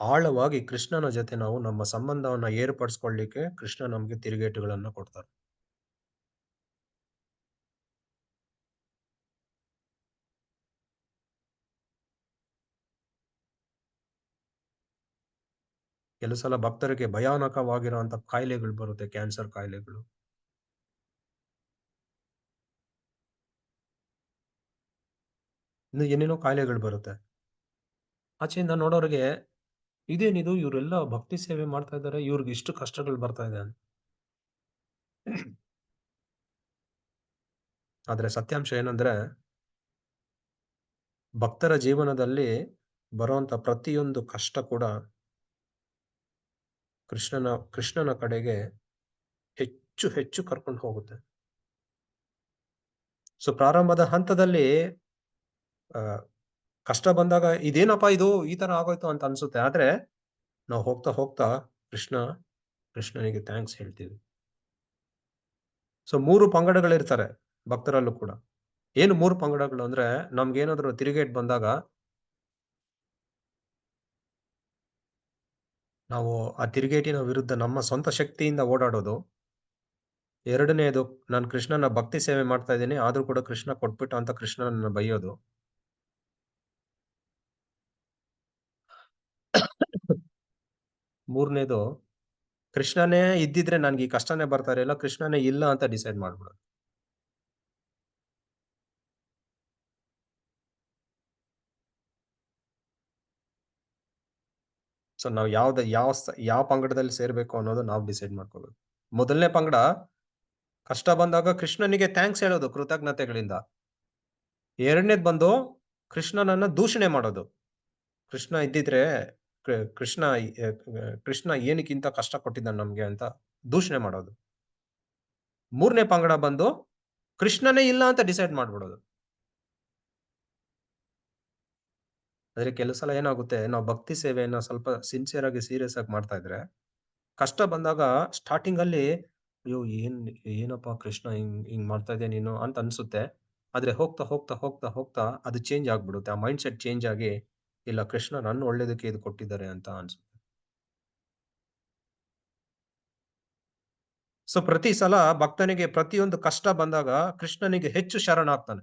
ಆಳವಾಗಿ ಕೃಷ್ಣನ ಜೊತೆ ನಾವು ನಮ್ಮ ಸಂಬಂಧವನ್ನ ಏರ್ಪಡಿಸ್ಕೊಳ್ಳಿಕ್ಕೆ ಕೃಷ್ಣ ನಮ್ಗೆ ತಿರುಗೇಟುಗಳನ್ನ ಕೊಡ್ತಾರೆ. ಕೆಲವು ಸಲ ಭಕ್ತರಿಗೆ ಭಯಾನಕವಾಗಿರುವಂತ ಕಾಯಿಲೆಗಳು ಬರುತ್ತೆ, ಕ್ಯಾನ್ಸರ್ ಕಾಯಿಲೆಗಳು. ಇನ್ನು ಏನೇನೋ ಕಾಯಿಲೆಗಳು ಬರುತ್ತೆ. ಆಚೆಯಿಂದ ನೋಡೋರಿಗೆ ಇದೇನಿದು, ಇವರೆಲ್ಲ ಭಕ್ತಿ ಸೇವೆ ಮಾಡ್ತಾ ಇದ್ದಾರೆ, ಇವ್ರಿಗೆ ಇಷ್ಟು ಕಷ್ಟಗಳು ಬರ್ತಾ ಇದೆ ಅಂತ. ಆದ್ರೆ ಸತ್ಯಾಂಶ ಏನಂದ್ರೆ, ಭಕ್ತರ ಜೀವನದಲ್ಲಿ ಬರುವಂತ ಪ್ರತಿಯೊಂದು ಕಷ್ಟ ಕೂಡ ಕೃಷ್ಣನ ಕಡೆಗೆ ಹೆಚ್ಚು ಹೆಚ್ಚು ಕರ್ಕೊಂಡು ಹೋಗುತ್ತೆ. ಸೊ ಪ್ರಾರಂಭದ ಹಂತದಲ್ಲಿ ಕಷ್ಟ ಬಂದಾಗ ಇದೇನಪ್ಪ ಇದು ಈ ತರ ಆಗೋಯ್ತು ಅಂತ ಅನ್ಸುತ್ತೆ. ಆದ್ರೆ ನಾವು ಹೋಗ್ತಾ ಹೋಗ್ತಾ ಕೃಷ್ಣನಿಗೆ ಥ್ಯಾಂಕ್ಸ್ ಹೇಳ್ತೀವಿ. ಸೊ 3 ಪಂಗಡಗಳಿರ್ತಾರೆ ಭಕ್ತರಲ್ಲೂ ಕೂಡ. ಏನು 3 ಪಂಗಡಗಳು ಅಂದ್ರೆ, ನಮ್ಗೇನಾದ್ರು ತಿರುಗೇಟ್ ಬಂದಾಗ ನಾವು ಆ ತಿರುಗೇಟಿನ ವಿರುದ್ಧ ನಮ್ಮ ಸ್ವಂತ ಶಕ್ತಿಯಿಂದ ಓಡಾಡೋದು. ಎರಡನೇದು, ನಾನು ಕೃಷ್ಣನ ಭಕ್ತಿ ಸೇವೆ ಮಾಡ್ತಾ ಇದ್ದೀನಿ, ಆದ್ರೂ ಕೂಡ ಕೃಷ್ಣ ಕೊಟ್ಬಿಟ್ಟ ಅಂತ ಕೃಷ್ಣನನ್ನ ಬೈಯೋದು. ಮೂರನೇದು, ಕೃಷ್ಣನೇ ಇದ್ದಿದ್ರೆ ನನ್ಗೆ ಈ ಕಷ್ಟನೇ ಬರ್ತಾ ಇರಲಿಲ್ಲ, ಕೃಷ್ಣನೇ ಇಲ್ಲ ಅಂತ ಡಿಸೈಡ್ ಮಾಡ್ಬಿಡೋದು. ಸೊ ನಾವು ಯಾವ ಪಂಗಡದಲ್ಲಿ ಸೇರ್ಬೇಕು ಅನ್ನೋದು ನಾವು ಡಿಸೈಡ್ ಮಾಡ್ಕೋಬೇಕು. ಮೊದಲನೇ ಪಂಗಡ, ಕಷ್ಟ ಬಂದಾಗ ಕೃಷ್ಣನಿಗೆ ಥ್ಯಾಂಕ್ಸ್ ಹೇಳೋದು ಕೃತಜ್ಞತೆಗಳಿಂದ. ಎರಡನೇದ್ ಬಂದು ಕೃಷ್ಣನನ್ನ ದೂಷಣೆ ಮಾಡೋದು. ಕೃಷ್ಣ ಇದ್ದಿದ್ರೆ ಕೃಷ್ಣ ಏನಕ್ಕಿಂತ ಕಷ್ಟ ಕೊಟ್ಟಿದ್ದಾನೆ ನಮ್ಗೆ ಅಂತ ದೂಷಣೆ ಮಾಡೋದು. ಮೂರನೇ ಪಂಗಡ ಬಂದು ಕೃಷ್ಣನೇ ಇಲ್ಲ ಅಂತ ಡಿಸೈಡ್ ಮಾಡ್ಬಿಡೋದು. ಆದ್ರೆ ಕೆಲವು ಸಲ ಏನಾಗುತ್ತೆ, ನಾವು ಭಕ್ತಿ ಸೇವೆಯನ್ನ ಸ್ವಲ್ಪ ಸಿನ್ಸಿಯರ್ ಆಗಿ ಸೀರಿಯಸ್ ಆಗಿ ಮಾಡ್ತಾ ಇದ್ರೆ, ಕಷ್ಟ ಬಂದಾಗ ಸ್ಟಾರ್ಟಿಂಗ್ ಅಲ್ಲಿ ಅಯ್ಯೋ ಏನಪ್ಪಾ ಕೃಷ್ಣ ಹಿಂಗ್ ಮಾಡ್ತಾ ಇದ್ದೆ ನೀನು ಅಂತ ಅನ್ಸುತ್ತೆ. ಆದ್ರೆ ಹೋಗ್ತಾ ಹೋಗ್ತಾ ಹೋಗ್ತಾ ಹೋಗ್ತಾ ಅದು ಚೇಂಜ್ ಆಗ್ಬಿಡುತ್ತೆ. ಆ ಮೈಂಡ್ ಸೆಟ್ ಚೇಂಜ್ ಆಗಿ, ಇಲ್ಲ ಕೃಷ್ಣ ನನ್ನ ಒಳ್ಳೇದಕ್ಕೆ ಇದು ಕೊಟ್ಟಿದ್ದಾರೆ ಅಂತ ಅನ್ಸುತ್ತೆ. ಸೊ ಪ್ರತಿ ಸಲ ಭಕ್ತನಿಗೆ ಪ್ರತಿಯೊಂದು ಕಷ್ಟ ಬಂದಾಗ ಕೃಷ್ಣನಿಗೆ ಹೆಚ್ಚು ಶರಣಾಗ್ತಾನೆ.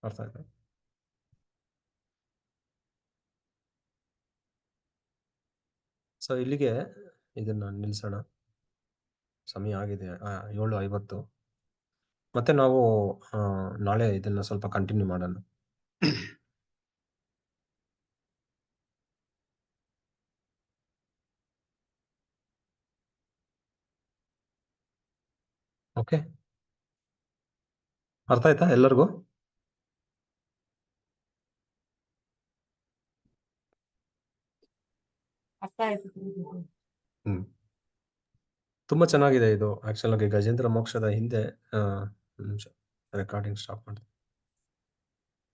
ಅರ್ಥ ಆಯ್ತಾ? ಸೊ ಇಲ್ಲಿಗೆ ಇದನ್ನ ನಿಲ್ಸೋಣ. ಸಮಯ ಆಗಿದೆ 7:50. ಮತ್ತೆ ನಾವು ನಾಳೆ ಇದನ್ನ ಸ್ವಲ್ಪ ಕಂಟಿನ್ಯೂ ಮಾಡೋಣ. ಓಕೆ, ಅರ್ಥ ಆಯ್ತಾ ಎಲ್ಲರಿಗೂ? ಆಯ್ತು. ಹ್ಮ್. ತುಂಬಾ ಚೆನ್ನಾಗಿದೆ ಇದು. ಆಕ್ಚುಲ್ ಆಗಿ ಗಜೇಂದ್ರ ಮೋಕ್ಷದ ಹಿಂದೆ ಒಂದ್ ನಿಮಿಷ ರೆಕಾರ್ಡಿಂಗ್ ಸ್ಟಾಪ್ ಮಾಡ್ತೀನಿ.